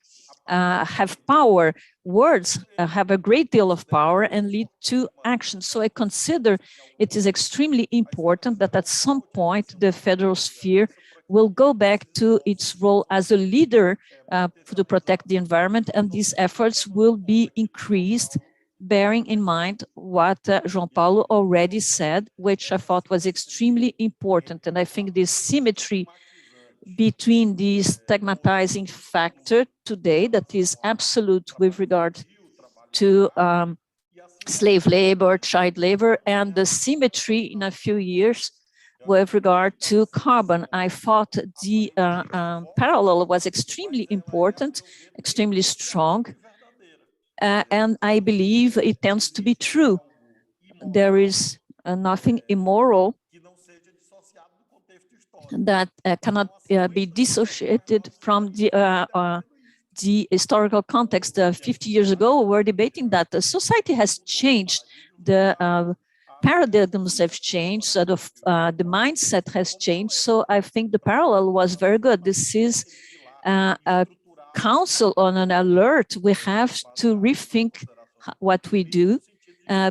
have power. Words have a great deal of power and lead to action. So I consider it is extremely important that at some point the federal sphere will go back to its role as a leader to protect the environment, and these efforts will be increased, bearing in mind what João Paulo already said, which I thought was extremely important. And I think this symmetry between the stigmatizing factor today that is absolute with regard to slave labor, child labor, and the symmetry in a few years with regard to carbon. I thought the parallel was extremely important, extremely strong, and I believe it tends to be true. There is nothing immoral that cannot be dissociated from the historical context. 50 years ago, we were debating that the society has changed, the paradigms have changed, so the mindset has changed. So I think the parallel was very good. This is a council on an alert. We have to rethink what we do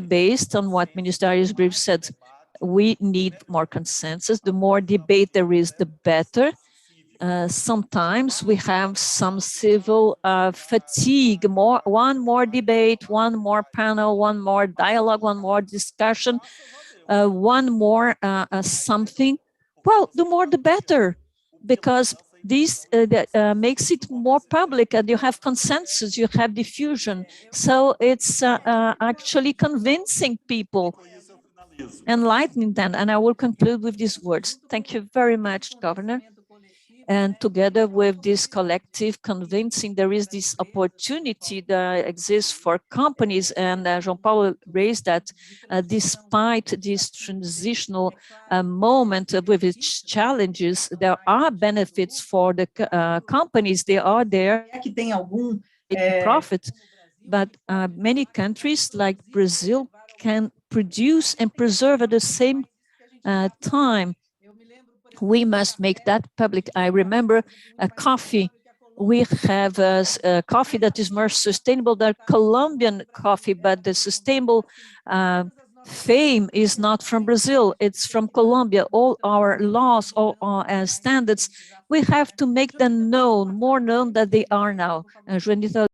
based on what Minister Arias said. We need more consensus. The more debate there is, the better. Sometimes we have some civil fatigue, one more debate, one more panel, one more dialogue, one more discussion, one more something. Well, the more the better, because this makes it more public, and you have consensus, you have diffusion. So it's actually convincing people, enlightening them. And I will conclude with these words. Thank you very much, Governor. And together with this collective convincing, there is this opportunity that exists for companies. And João Paulo raised that despite this transitional moment with its challenges, there are benefits for the companies. They are there making profit. But many countries like Brazil can produce and preserve at the same time. We must make that public. I remember a coffee. We have a coffee that is more sustainable than Colombian coffee, but the sustainable fame is not from Brazil, it's from Colombia. All our laws, all our standards, we have to make them known, more known than they are now. Joanita